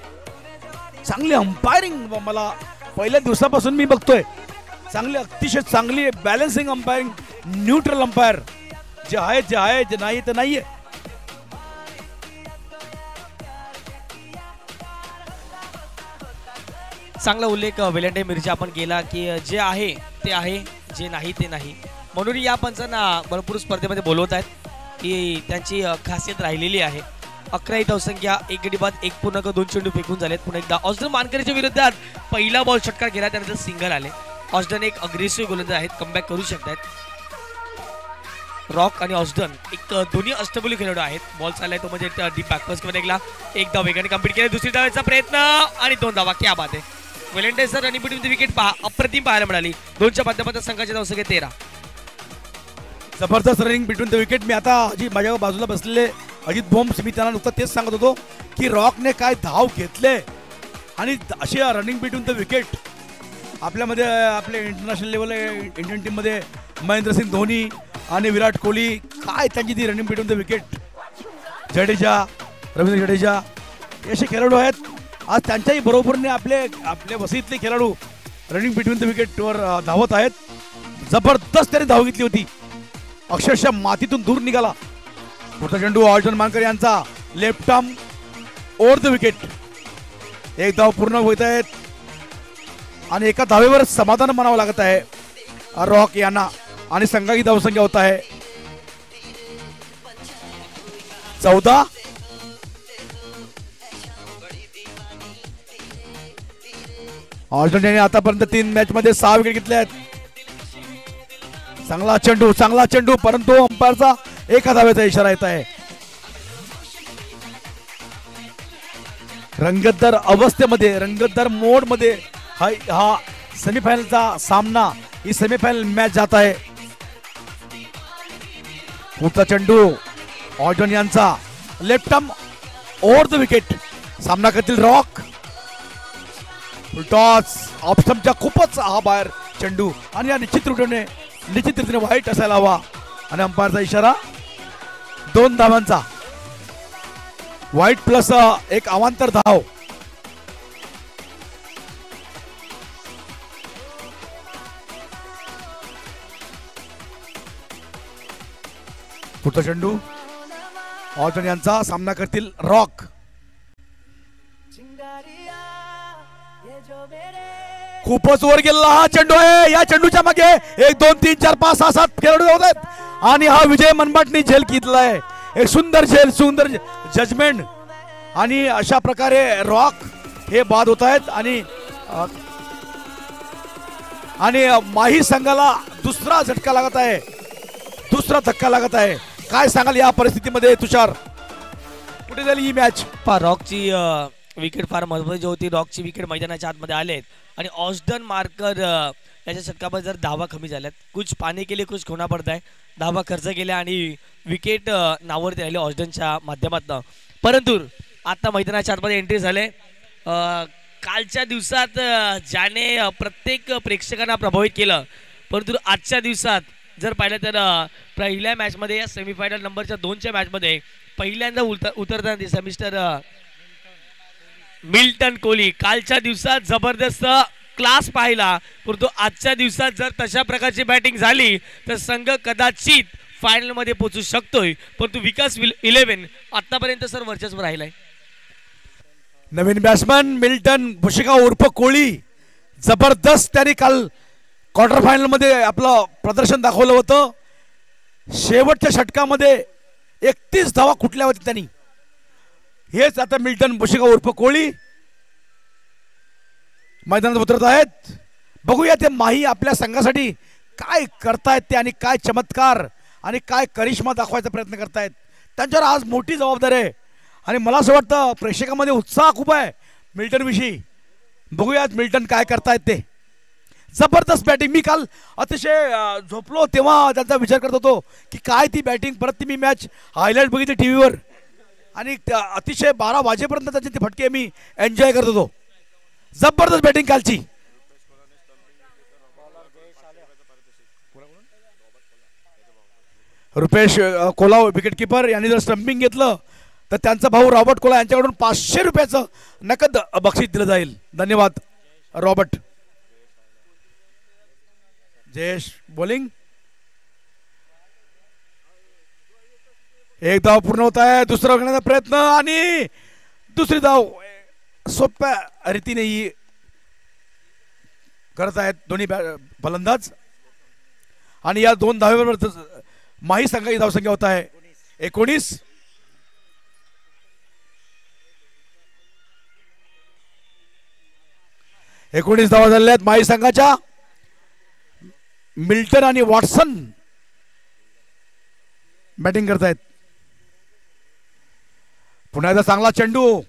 चांगली अंपायरिंग मला पहिल्या दिवसापासून मी बघतोय. चांगली, अतिशय चांगली बॅलन्सिंग अंपायरिंग, न्यूट्रल अंपायर. जे आहे जे नाही ते नाहीये.
चांगला उल्लेख व्हॅलेंटाईन मिरची आपण केला की जे आहे ते आहे, जे नाही ते नाही. म्हणून या पंचांना भरपूर स्पर्धेमध्ये बोलवत आहेत की त्यांची खासियत राहिलेली आहे. 11 ही धावसंख्या, 1 गडी बाद, 1.2 चेंडू फेकून झालेत. पुन्हा एकदा ऑस्टन मानकरच्या विरोधात पहिला बॉल षटकार केला, त्यानंतर सिंगल आले. ऑस्टन एक अग्रेसिव्ह गोलंदाज आहेत, कमबॅक करू शकतात. रॉक आणि ऑस्टन एक दोन्ही अष्टबैलू खेळाडू आहेत. बॉल चाललाय तो म्हणजे डीप बॅकवर्स मध्ये गेला. 1 धाव वेगाने कंप्लीट केला. दुसरी धावेचा प्रयत्न आणि 2 धावा. क्या बात आहे. Valentine sir running between the wicket पहा, अप्रतिम पाहायला मिळाली. 2च्या माध्यमातून संघाची धावसंख्या 13.
जबरदस्त रनिंग बिटवीन द विकेट. मी आता माझ्या बाजूला बसलेले अजित बोम्स, मी त्यांना नुकतं तेच सांगत होतो की रॉकने काय धाव घेतले आणि अशी रनिंग बिटवीन द विकेट. आपल्यामध्ये आपले इंटरनॅशनल लेवल इंडियन टीममध्ये महेंद्रसिंग धोनी आणि विराट कोहली, काय त्यांची ती running between the wicket. Jadeja, Ravindra Jadeja असे खेळाडू आहेत. आज त्यांच्याही बरोबरीने आपले वसईतले खेळाडू रनिंग बिटवीन द विकेटवर धावत आहेत. जबरदस्त त्याने धाव घेतली होती, अक्षरशः मातीतून दूर निघाला. पुढचा चेंडू ऑस्टन मानकर यांचा, left arm over the wicket. 1 धाव पूर्ण होत आहेत आणि एका धावेवर समाधान मानावं लागत आहे रॉक यांना. आणि संघाची धावसंख्या होत आहे 14. ऑस्टन यांनी आतापर्यंत 3 मॅच मध्ये 6 विकेट घेतल्या आहेत. चांगला चेंडू परंतु अंपायरचा 1 धावेचा इशारा येत आहे. रंगतदार अवस्थेमध्ये, रंगतदार मोडमध्ये हा सेमीफायनलचा सामना, ही सेमीफायनल मॅच जात आहे. पुढचा चेंडू ऑर्डन यांचा left arm over the wicket. सामना करतील रॉक. टॉस ऑफस्टंपच्या खूपच हा बाहेर चेंडू आणि या निश्चित रीतीने वाईट असायला हवा. आणि अंपायरचा इशारा 2 धावांचा. वाईट प्लस एक अवांतर धाव. पुढचा चेंडू ऑर्टन यांचा. सामना करतील रॉक. खूपच वर गेलेला हा चेंडू आहे. या चेंडूच्या मागे 1 2 3 4 5 6 7 खेळाडू होत आहेत आणि हा विजय मनमाटनी झेल घेतलाय. एक सुंदर झेल, सुंदर जजमेंट आणि अशा प्रकारे रॉक हे बाद होत आहेत. आणि माही संघाला दुसरा झटका लागत आहे, दुसरा धक्का लागत आहे. काय सांगाल या परिस्थितीमध्ये तुषार, कुठे झाली ही मॅच?
रॉकची विकेट फार महत्वाची होती. रॉकची विकेट मैदानाच्या आतमध्ये आलेत आणि ऑस्डन मार्कर याच्या षटकामध्ये जर धावा कमी झाल्यात. कुछ पाने के लिए कुछ खोना पडत आहे. धावा खर्च केल्या आणि विकेट नावरती राहिले ऑस्डनच्या माध्यमातून. परंतु आता मैदानाच्या आतमध्ये एंट्री झाले. कालच्या दिवसात ज्याने प्रत्येक प्रेक्षकांना प्रभावित केलं, परंतु आजच्या दिवसात जर पाहिलं तर पहिल्या मॅचमध्ये या सेमीफायनल नंबरच्या 2च्या मॅचमध्ये पहिल्यांदा उतरताना दिसला मिस्टर मिल्टन कोहली. कालच्या दिवसात जबरदस्त क्लास पाहिला, परंतु आजच्या दिवसात जर तशा प्रकारची बॅटिंग झाली तर संघ कदाचित फायनल मध्ये पोहोचू शकतोय. परंतु विकास 11 आतापर्यंत सर वर्चस्व राहिलाय.
नवीन बॅट्समन मिल्टन भुशिका उर्फ कोहली जबरदस्त त्याने काल क्वार्टर फायनल मध्ये आपलं प्रदर्शन दाखवलं होतं. शेवटच्या षटकामध्ये 31 धावा कुठल्या होत्या त्यांनी. हेच आता मिल्टन भुशिका उर्फ कोहली मैदानात उतरत आहेत. बघूया ते माही आपल्या संघासाठी काय करतायत ते आणि काय चमत्कार आणि काय करिश्मा दाखवायचा प्रयत्न करतायत. त्यांच्यावर आज मोठी जबाबदारी आहे आणि मला असं वाटतं प्रेक्षकांमध्ये उत्साह खूप आहे मिल्टन विषयी. बघूयात मिल्टन काय करतायत ते. जबरदस्त बॅटिंग. मी काल अतिशय झोपलो तेव्हा त्यांचा विचार करत होतो की काय ती बॅटिंग. परत ती मी मॅच हायलाईट बघितली टीव्हीवर आणि अतिशय 12 वाजेपर्यंत त्याचे ते फटके मी एन्जॉय करत होतो. जबरदस्त बॅटिंग कालची. रुपेश कोला विकेट किपर यांनी जर स्टंपिंग घेतलं तर त्यांचा भाऊ रॉबर्ट कोला यांच्याकडून 500 रुपयाचं नकद बक्षीस दिलं जाईल. धन्यवाद रॉबर्ट. जयेश बॉलिंग. एक धाव पूर्ण होत आहे. दुसरा करण्याचा प्रयत्न आणि दुसरी धाव सोप्या रीतीने करत आहेत दोन्ही फलंदाज. आणि या 2 धावेबरोबर माही संघाची धावसंख्या होत आहे 19. धावा झालेल्या आहेत माही संघाच्या. मिल्टन आणि वॉटसन बॅटिंग करतायत. पुन्हा एकदा चांगला चेंडू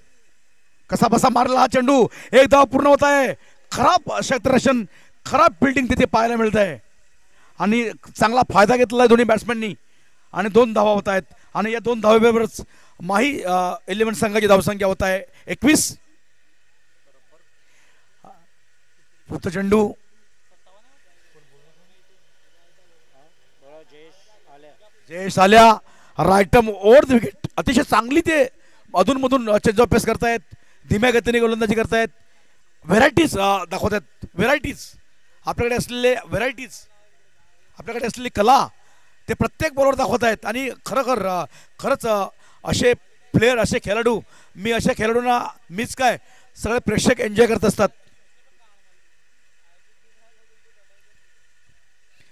कसा बसा मारला हा चेंडू. एक धाव पूर्ण होत आहे. खराब क्षेत्ररक्षण, खराब फिल्डिंग तिथे पाहायला मिळत आहे आणि चांगला फायदा घेतला आहे दोन्ही बॅट्समॅननी आणि 2 धावा होत आहेत. आणि या 2 धावेबरोबरच माही 11 संघाची धावसंख्या होत आहे 21. पुढचा चेंडू जयेश आल्या. राईटम ओव्हर द विकेट. अतिशय चांगली ते अधूनमधून चेंज ऑफ पेस करतायत. धीम्या गतीने गोलंदाजी करतायत. व्हेरायटीज दाखवतात. व्हेरायटीज आपल्याकडे असलेले आपल्याकडे असलेली कला ते प्रत्येक बॉलवर दाखवत आहेत. आणि खरंच असे प्लेयर, असे खेळाडू, मी अशा खेळाडूंना मीच काय सगळे प्रेक्षक एन्जॉय करत असतात.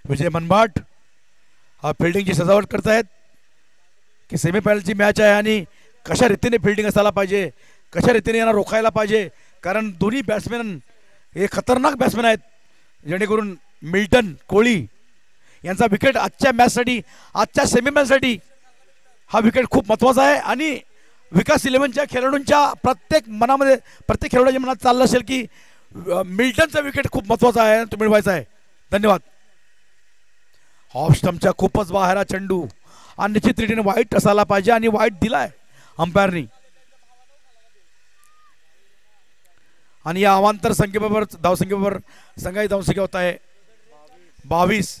विजय मनबाट फिल्डिंगची सजावट करतायत की सेमीफायनलची मॅच आहे आणि कशा रीतीने फिल्डिंग असायला पाहिजे, कशा रीतीने यांना रोखायला पाहिजे. कारण दोन्ही बॅट्समॅन हे खतरनाक बॅट्समॅन आहेत. जेणेकरून मिल्टन कोहली यांचा विकेट आजच्या मॅचसाठी, आजच्या सेमीफायनलसाठी हा विकेट खूप महत्त्वाचा आहे. आणि विकास इलेव्हनच्या खेळाडूंच्या प्रत्येक खेळाडूच्या मनात चाललं असेल की मिल्टनचा विकेट खूप महत्त्वाचा आहे, तो मिळवायचा आहे. धन्यवाद. ऑफ स्टंपच्या खूपच बाहेर चेंडू आणि निश्चित रीतीने वाईट असायला पाहिजे आणि वाईट दिलाय अंपायरनी. आणि या अवांतर संख्येबरोबर धावसंख्येबरोबर संघाची धावसंख्या होत आहे 22.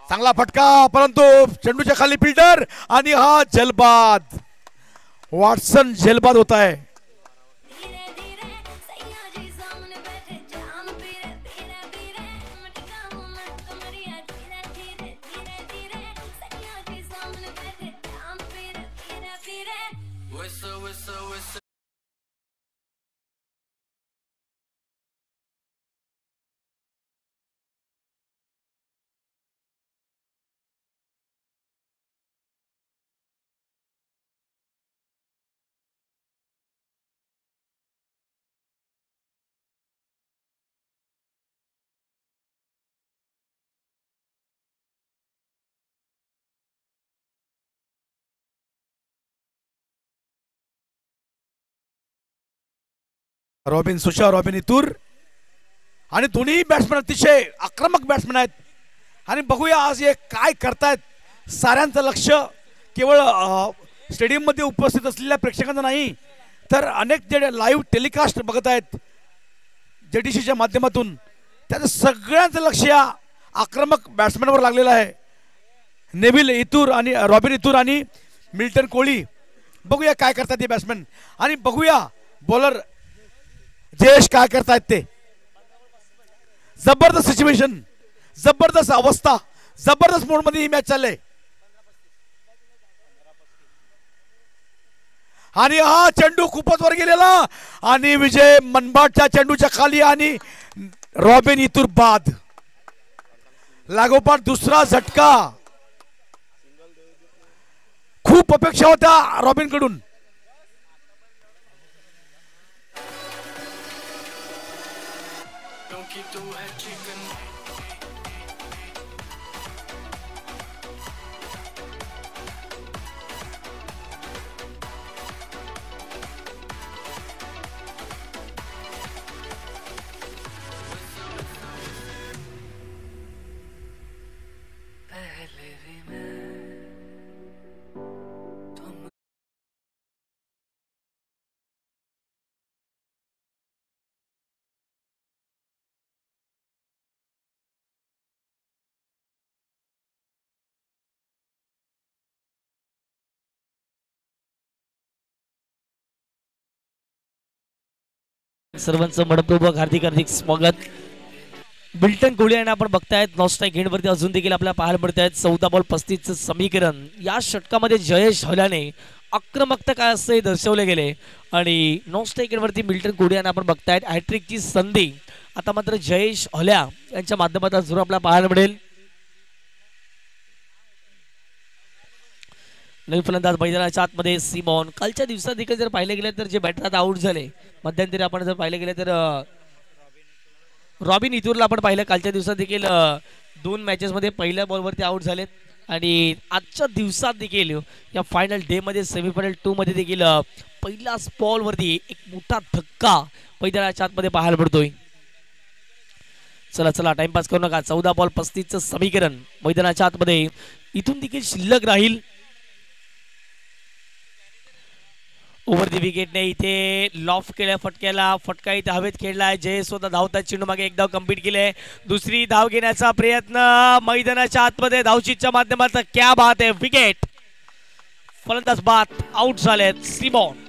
चांगला फटका, परंतु चेंडूच्या खाली फिल्डर आणि हा जलबाद. वॉटसन जलबाद होत आहे. रॉबिन इतूर आणि दोन्ही बॅट्समॅन अतिशय आक्रमक बॅट्समॅन आहेत. आणि बघूया आज हे काय करतायत. साऱ्यांचं लक्ष केवळ स्टेडियममध्ये उपस्थित असलेल्या प्रेक्षकांचं नाही, तर अनेक जे लाईव्ह टेलिकास्ट बघत आहेत JTCच्या माध्यमातून, त्याचं सगळ्यांचं लक्ष या आक्रमक बॅट्समॅनवर लागलेलं आहे. रॉबिन इतूर आणि मिल्टन कोहली. बघूया काय करतात ते बॅट्समॅन आणि बघूया बॉलर जयेश काय करतायत ते. जबरदस्त सिच्युएशन, जबरदस्त अवस्था, जबरदस्त मोड मध्ये ही मॅच चालले. आणि हा चेंडू खूपच वर गेलेला आणि विजय मनबाटच्या चेंडूच्या खाली आणि रॉबिन इतूर बाद. लागोपाठ दुसरा झटका. खूप अपेक्षा होत्या रॉबिन कडून.
सर्वांचं मनपूर्वक हार्दिक स्वागत. मिल्टन कोहली यांना आपण बघतायत नॉस्ट्राईक गेंडवरती अजून देखील आपल्याला पाहायला मिळत आहेत 14 बॉल 35चं समीकरण. या षटकामध्ये जयेश हल्याने आक्रमकता काय असं हे दर्शवले गेले आणि नॉस्ट्राईक गेंडवरती मिल्टन कोहली यांना आपण बघतायत हॅट्रिकची संधी आता मात्र जयेश हल्या यांच्या माध्यमातून जरूर आपल्याला पाहायला मिळेल. नवीन फलंदाज मैदानाच्या आतमध्ये सिमॉन. कालच्या दिवसात देखील जर पाहिले गेले तर जे बॅटर आउट झाले मध्यंतरी आपण जर पाहिले गेले तर रॉबिन इतूरला आपण पाहिलं कालच्या दिवसात देखील 2 मॅचेसमध्ये पहिल्या बॉलवरती आउट झालेत आणि आजच्या दिवसात देखील या फायनल डे मध्ये सेमीफायनल 2 मध्ये देखील पहिल्याच बॉलवरती एक मोठा धक्का मैदानाच्या आतमध्ये पाहायला मिळतोय. चला टाइमपास करू नका. 14 बॉल 35चं समीकरण मैदानाच्या आतमध्ये इथून देखील शिल्लक राहील. ओव्हर दी विकेटने इथे लॉफ केल्या फटक्याला. फटका इथे हवेत खेळलाय. जयेश स्वतः धावतात. चेंडू मागे एक धाव कंप्लीट केले. दुसरी धाव घेण्याचा प्रयत्न मैदानाच्या आतमध्ये धावशीच्या माध्यमातून. क्या बात आहे. विकेट. फलंदाज बाद आउट झालेत. सिमॉन.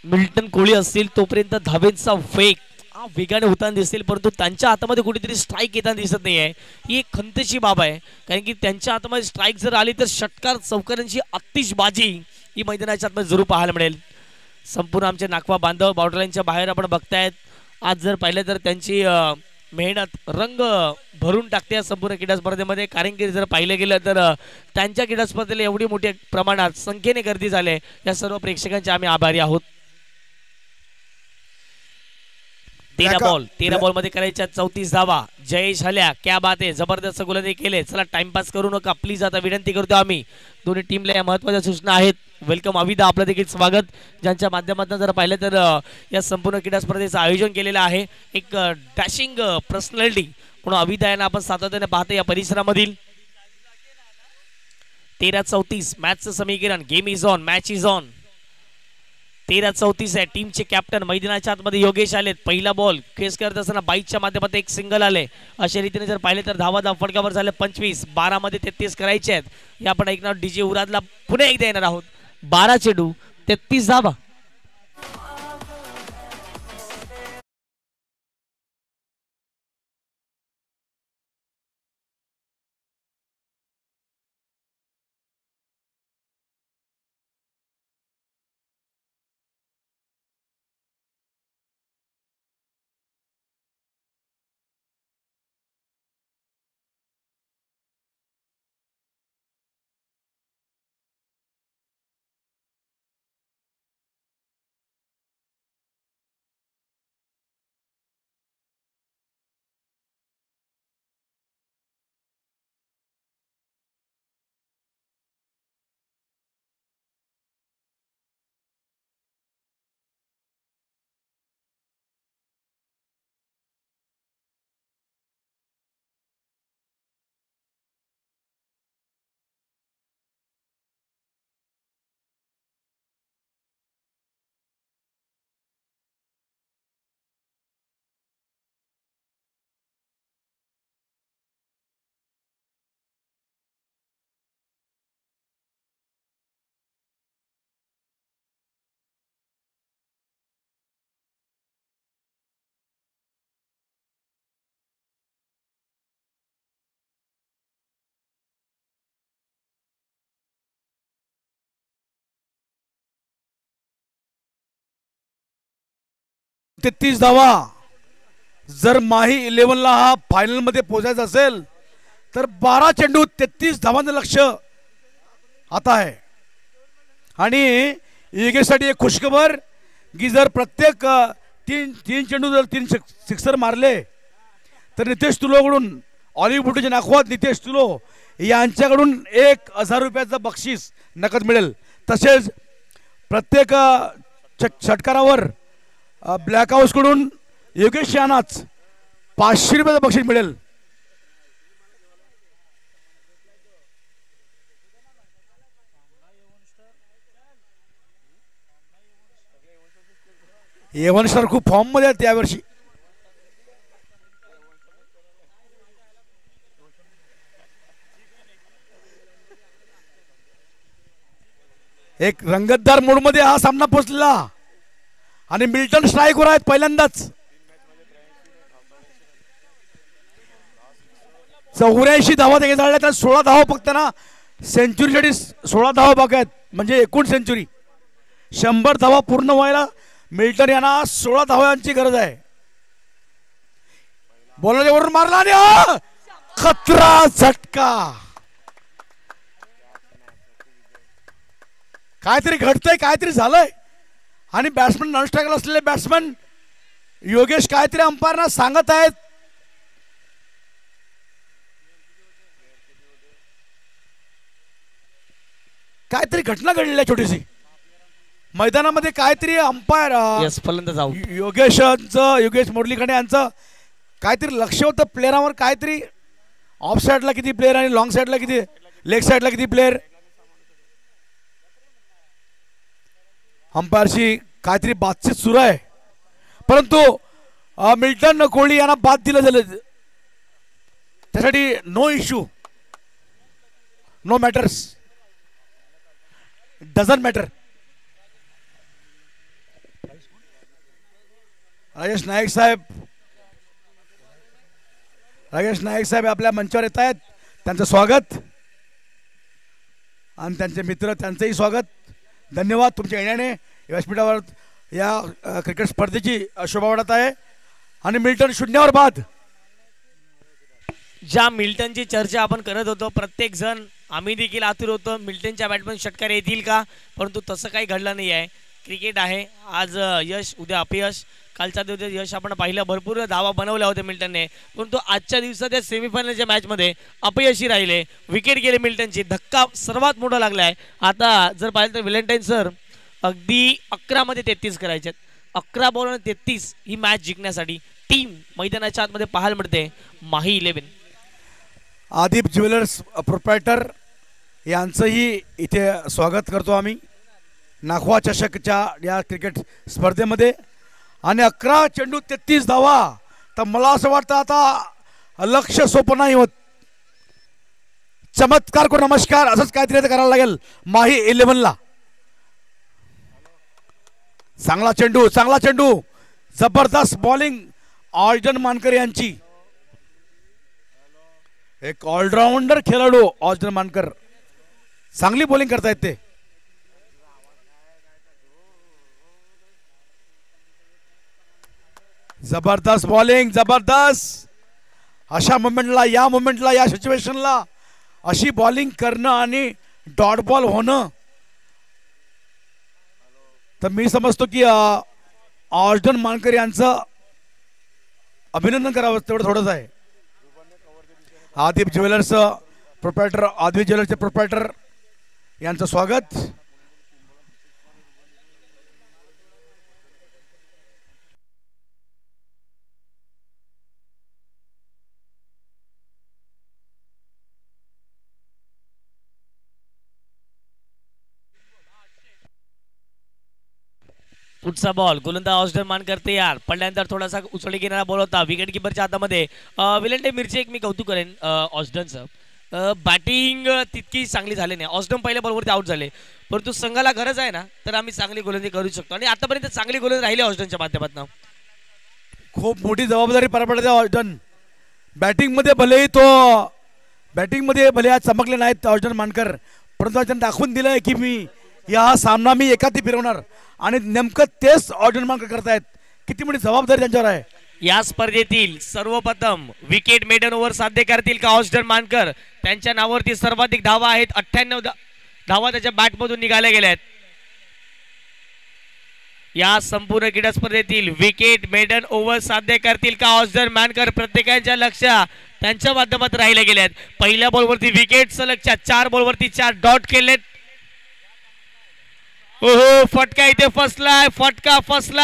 मिल्टन कोहली असतील तोपर्यंत धावेंचा वेग वेगाने होताना दिसतील, परंतु त्यांच्या हातामध्ये कुठेतरी स्ट्राईक येताना दिसत नाही आहे. ही एक खंतेची बाब आहे, कारण की त्यांच्या हातामध्ये स्ट्राईक जर आली तर षटकार चौकारांची आतिषबाजी ही मैदानाच्या आतमध्ये जरूर पाहायला मिळेल. संपूर्ण आमचे नागवा बांधव बॉर्डर लाईनच्या बाहेर आपण बघतायत. आज जर पाहिलं तर त्यांची मेहनत रंग भरून टाकते या संपूर्ण क्रीडा स्पर्धेमध्ये, कारण की जर पाहिलं गेलं तर त्यांच्या क्रीडा स्पर्धेला एवढी मोठ्या प्रमाणात संख्येने गर्दी झाली. या सर्व प्रेक्षकांचे आम्ही आभारी आहोत. 13 बॉल मध्ये करायच्या 34 धावा. जयेश हल्या क्या बात आहे, जबरदस्त गोलंदाजी केले. चला टाइमपास करू नका प्लीज, आता विनंती करतो आम्ही. दोन्ही टीमला या महत्वाच्या सूचना आहेत. वेलकम अविदा, आपलं देखील स्वागत, ज्यांच्या माध्यमातून जर पाहिलं तर या संपूर्ण क्रीडा स्पर्धेचं आयोजन केलेलं आहे. एक डॅशिंग पर्सनॅलिटी म्हणून अविदा यांना आपण सातत्याने पाहतो या परिसरामधील. 13-34 मॅचचं समीकरण. Game is on, match is on. 13-34 आहे. टीमचे कॅप्टन मैदानाच्या आतमध्ये योगेश आलेत. पहिला बॉल केस करत असताना बाईकच्या माध्यमातून एक सिंगल आले. अशा रीतीने जर पाहिले तर धावा फटकावर झाले 25. 12 मध्ये 33 करायचे आहेत. या आपण ऐकणार डीजे उरादला पुन्हा एकदा येणार आहोत. 12 चेंडू 33 धावा.
तेहतीस धावा. जर माही 11ला हा फायनल मध्ये पोहोचायचा असेल तर 12 चेंडू 33 धावांचं लक्ष आता आहे. आणि योगेशसाठी एक खुशखबर की जर प्रत्येक तीन चेंडू जर 3 सिक्सर मारले तर नितेश तुलोकडून, ऑलिव्ह नाखवात नितेश तुलो यांच्याकडून 1000 रुपयाचं बक्षीस नकद मिळेल. तसेच प्रत्येक षटकारावर ब्लॅक हाऊस कडून योगेश यांनाच 500 रुपयाचं बक्षीस मिळेल. एवन स्टार खूप फॉर्म मध्ये आहेत यावर्षी. एक रंगतदार मूड मध्ये हा सामना पोहोचलेला आणि मिल्टन स्ट्राईकवर आहेत पहिल्यांदाच. 84 धावा त्याने झाल्या, तर 16 धावा फक्त ना सेंचुरीसाठी 16 धावा बाकी आहेत, म्हणजे एकूण सेंचुरी 100 धावा पूर्ण व्हायला मिल्टन यांना 16 धावांची गरज आहे. बॉलरच्या वरून मारला आणि खतरा झटका. काहीतरी घडतंय, काहीतरी झालंय. आणि बॅट्समन नॉन स्ट्रायकर असलेले बॅट्समन योगेश काहीतरी अंपायरना सांगत आहेत. काहीतरी घटना घडलेली आहे छोटीशी मैदानामध्ये. काहीतरी अंपायर योगेश मोडलीकडे यांचं काहीतरी लक्ष होतं प्लेयरांवर. काहीतरी ऑफ साईडला किती प्लेयर आणि लॉंग साईडला किती, लेग साईडला किती प्लेयर. अंपायरशी काहीतरी बातचीत सुरू आहे, परंतु मिल्टन कोहली यांना बाद दिलं झालं. त्यासाठी no issue, no matters, doesn't matter. Rajesh Naik साहेब आपल्या मंचावर येत आहेत. त्यांचं स्वागत आणि त्यांचे मित्र त्यांचंही स्वागत. धन्यवाद तुमच्या येण्याने व्यासपीठावर या क्रिकेट स्पर्धेची शोभा वाढत आहे. आणि मिल्टन शून्यावर बाद.
ज्या मिल्टनची चर्चा आपण करत होतो, प्रत्येक जण आम्ही देखील आतुर होतो मिल्टनच्या बॅटमॅन षटकार येतील का, परंतु तसं काही घडलं नाही आहे. क्रिकेट आहे, आज यश उद्या अपयश. कालच्या दिवशी यश आपण पाहिलं, भरपूर धावा बनवल्या होत्या मिल्टनने, परंतु आजच्या दिवसात या सेमीफायनलच्या मॅचमध्ये अपयशी राहिले. विकेट गेले मिल्टनची, धक्का सर्वात मोठा लागला आहे. आता जर पाहिलं तर व्हॅलेंटाईन सर अगदी 11 मध्ये 33 करायचे, 11 बॉल 33 ही मॅच जिंकण्यासाठी टीम मैदानाच्या आतमध्ये पाहायला मिळते. माही 11
आदिप ज्वेलर्स प्रोप्रायटर यांचंही इथे स्वागत करतो आम्ही नाखवा चषकच्या या क्रिकेट स्पर्धेमध्ये. आणि 11 चेंडू 33 धावा. तर मला असं वाटतं आता लक्ष सोपं नाही होत. चमत्कार को नमस्कार असंच काहीतरी करायला लागेल माही 11ला. चांगला चेंडू जबरदस्त बॉलिंग ऑर्जन मानकर यांची. एक ऑलराऊंडर खेळाडू ऑर्जन मानकर, चांगली बॉलिंग करतायत ते. जबरदस्त बॉलिंग, जबरदस्त. अशा मोमेंटला या सिच्युएशनला अशी बॉलिंग करणं आणि डॉट बॉल होणं, तर मी समजतो की ऑर्जन मानकर यांचं अभिनंदन करावं तेवढं थोडंच आहे. आदिप ज्वेलर्स प्रोप्रायटर यांचं स्वागत.
पुढचा बॉल गोलंदाज ऑस्डन मानकर तयार. पडल्यानंतर थोडासा उचलडी घेणारा बॉल होता विकेट किपरच्या हातामध्ये. विलेंटे मिरची एक मी कौतुक करेन ऑस्डनचं. बॅटिंग तितकी चांगली झाली नाही. ऑस्डन पहिल्या बॉलवरती आउट झाले, परंतु संघाला गरज आहे ना तर आम्ही चांगली गोलंदाजी करू शकतो आणि आतापर्यंत चांगली गोलंदाजी राहिली ऑस्डनच्या माध्यमातून.
खूप मोठी जबाबदारी पार पडते ऑर्जन. बॅटिंगमध्ये भले आज चमकले नाहीत ऑर्जन मानकर, परंतु त्यांनी दाखवून दिलं आहे की हा सामना मी एकाती फिरवणार. आणि नेमकं तेच ऑर्जन मानकर करतायत. किती मोठी जबाबदारी त्यांच्यावर आहे.
या स्पर्धेतील सर्वप्रथम विकेट मेडन ओव्हर साध्य करतील का ऑस्डन मानकर. त्यांच्या नावावरती सर्वाधिक धावा आहेत, 98 धावा त्याच्या बॅटमधून निघाल्या गेल्या आहेत. या संपूर्ण क्रीडा स्पर्धेतील विकेट मेडन ओव्हर साध्य करतील का ऑस्डन मानकर. प्रत्येकाच्या लक्ष त्यांच्या माध्यमात राहिले गेले आहेत. पहिल्या बॉलवरती विकेट सलगच्या 4 बॉलवरती 4 डॉट केलेत. ओहो, फटका इथे फसलाय,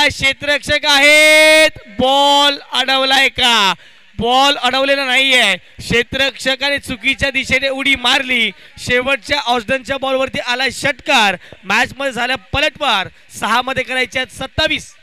क्षेत्ररक्षक आहेत. बॉल अडवलाय का? बॉल अडवलेला नाहीये. क्षेत्ररक्षकाने चुकीच्या दिशेने उडी मारली. शेवटच्या ऑस्डनच्या बॉलवरती आला षटकार. मॅच मध्ये झाला पलटवार. 6 मध्ये करायचे 27.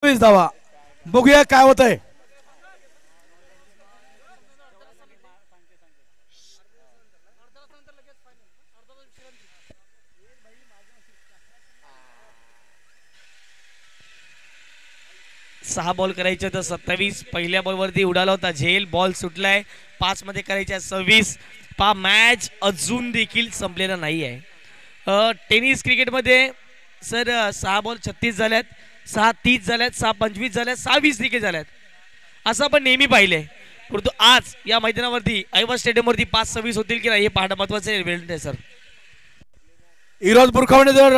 20 धावा. बघूया काय होत आहे.
सहा बॉल करायचे तर 27. पहिल्या बॉलवरती उडाला होता झेल. बॉल सुटलाय. 5 मध्ये करायचे 26. मॅच अजून देखील संपलेला नाही आहे. टेनिस क्रिकेटमध्ये सर 6 बॉल 36 झाल्यात, 6 30 झाल्यात, 6 25 झाल्यात, 6 20 देखील झाल्यात. असं आपण नेहमी पाहिलंय. परंतु आज या मैदानावरती ऐवज स्टेडियमवरती 5 26 होतील की नाही हे पाहणं महत्वाचं आहे सर.
इरोज बुरखावने जर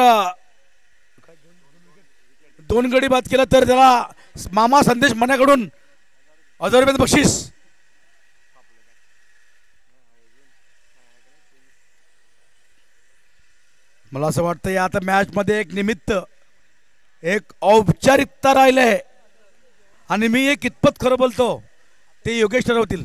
2 गडी बाद केला तर त्याला मामा संदेश मनाकडून 1000 रुपयाचं बक्षीस. मला असं वाटतं या आता मॅच मध्ये एक निमित्त, एक औपचारिकता राहिलं आहे आणि मी हे कितपत खरं बोलतो ते योगेश ठरवतील.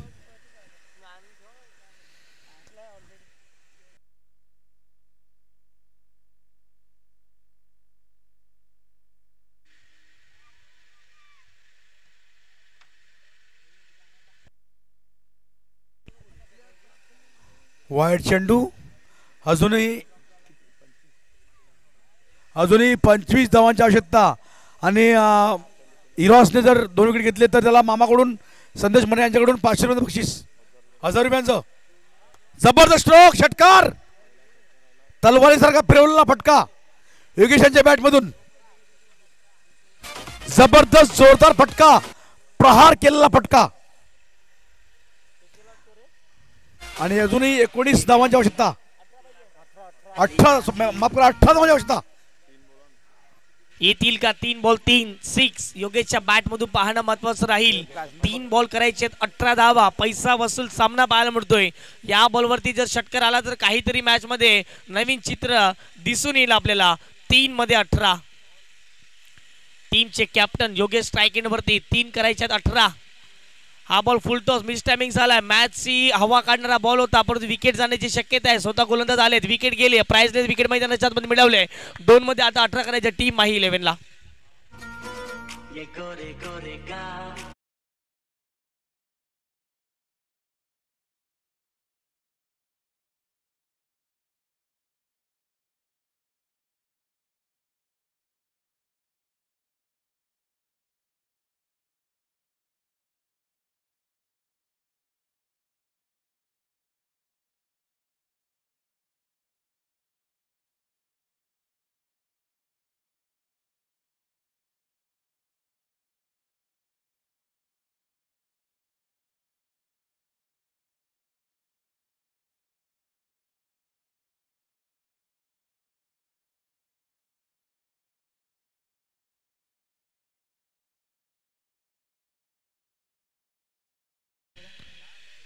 वाईट चेंडू. अजूनही 25 धावांची आवश्यकता आणि इरॉसने जर 2 विकेट घेतले तर त्याला मामाकडून संदेश मने यांच्याकडून 500 रुपयाचं बक्षीस, 1000 रुपयांचं. जबरदस्त स्ट्रोक, षटकार, तलवारीसारखा फिरवलेला फटका योगेश यांच्या बॅटमधून. जबरदस्त जोरदार फटका, प्रहार केलेला फटका. आणि अजूनही 19 धावांची आवश्यकता. 18 धावांची आवश्यकता.
येतील का 3 बॉल 3 6. योगेशच्या बॅट मधून पाहणं महत्वाचं राहील. 3 बॉल करायचे 18 धावा. पैसा वसूल सामना पाहायला मिळतोय. या बॉलवरती जर षटकार आला तर काहीतरी मॅच मध्ये नवीन चित्र दिसून येईल आपल्याला. 3 मध्ये 18. टीमचे कॅप्टन योगेश स्ट्राईक एंड वरती. 3 करायचे 18. हा बॉल फुल टॉस मिस टायमिंग झालाय. मॅचची हवा काढणारा बॉल होता परंतु विकेट जाण्याची शक्यता आहे. स्वतः गोलंदाज आलेत, विकेट गेले. प्राइसलेस विकेट मैदानाच्या आतमध्ये मिळवले. 2 मध्ये आता 18 करायचे टीम माही 11 ला.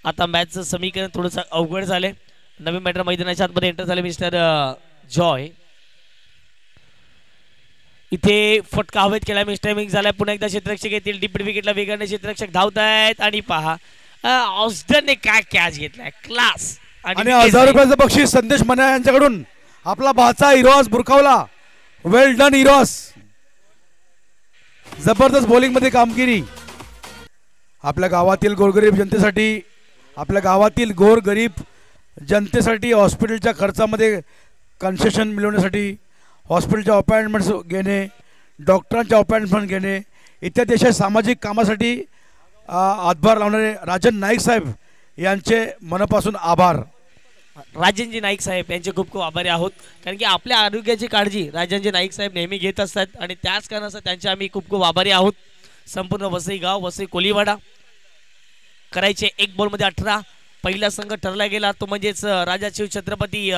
आता मॅचचं समीकरण थोडंसं अवघड झालंय. नवीन मॅटर मैदानाच्या आतमध्ये एंटर झाले मिस्टर जॉय. इथे फटका हवेत केला. मिस टायमिंग झालाय. पुन्हा एकदा क्षेत्ररक्षक येतील. डिप्ट विकेटला वेगाने क्षेत्ररक्षक धावत आहेत आणि पहा ऑस्टनने काय कॅच घेतलाय. क्लास.
आणि 1000 रुपयाचं बक्षीस संदेश मने यांच्याकडून. आपला भाचा इरोस बुरखावला. वेल डन इरोस. जबरदस्त बॉलिंग मध्ये कामगिरी. आपल्या गावातील गोरगरीब जनतेसाठी, आपल्या गावातील गोरगरीब जनतेसाठी हॉस्पिटलच्या खर्चामध्ये कन्सेशन मिळवण्यासाठी हॉस्पिटलच्या अपॉइंटमेंट्स घेणे, डॉक्टरांच्या अपॉइंटमेंट घेणे इत्यादी अशा सामाजिक कामासाठी हातभार लावणारे राजन नाईक साहेब यांचे मनापासून आभार.
राजनजी नाईक साहेब यांचे खूप खूप आभारी आहोत. कारण की आपल्या आरोग्याची काळजी राजनजी नाईक साहेब नेहमी घेत असतात आणि त्याच कारणासाठी त्यांचे आम्ही खूप खूप आभारी आहोत. संपूर्ण वसई गाव, वसई कोलीवाडा करायचे 1 बॉलमध्ये 18. पहिला संघ ठरला गेला तो म्हणजेच राजा शिव छत्रपती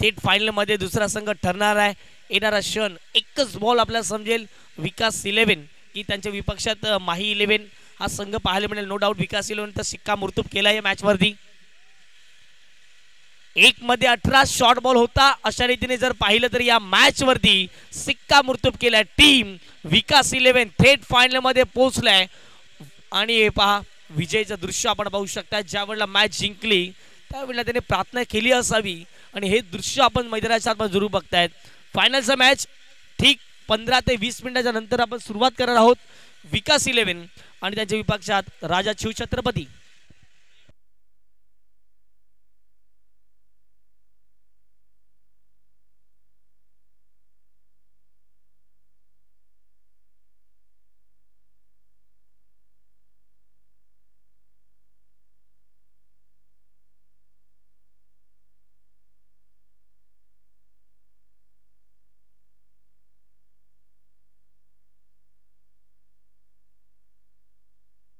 थेट फायनलमध्ये दुसरा संघ ठरणार आहे. येणारा क्षण एकच बॉल आपल्याला समजेल. विकास 11 की त्यांच्या विपक्षात माही 11 हा संघ पाहायला मिळेल. नो डाऊट विकास 11 तर शिक्कामोर्तब केला या मॅच वरती. 1 मध्ये 18 शॉर्ट बॉल होता. अशा रीतीने जर पाहिलं तर या मॅच वरती शिक्कामोर्तब केलाय. टीम विकास 11 थेट फायनल मध्ये पोहोचलाय आणि पहा विजयचं दृश्य आपण पाहू शकता. ज्या वेळेला मॅच जिंकली त्यावेळेला त्याने प्रार्थना केली असावी आणि हे दृश्य आपण मैदानाच्या आतमध्ये जरूर बघतायत. फायनलचा मॅच ठीक 15 ते 20 मिनिटाच्या नंतर आपण सुरुवात करणार आहोत विकास 11 आणि त्यांच्या विपक्षात राजा शिवछत्रपती.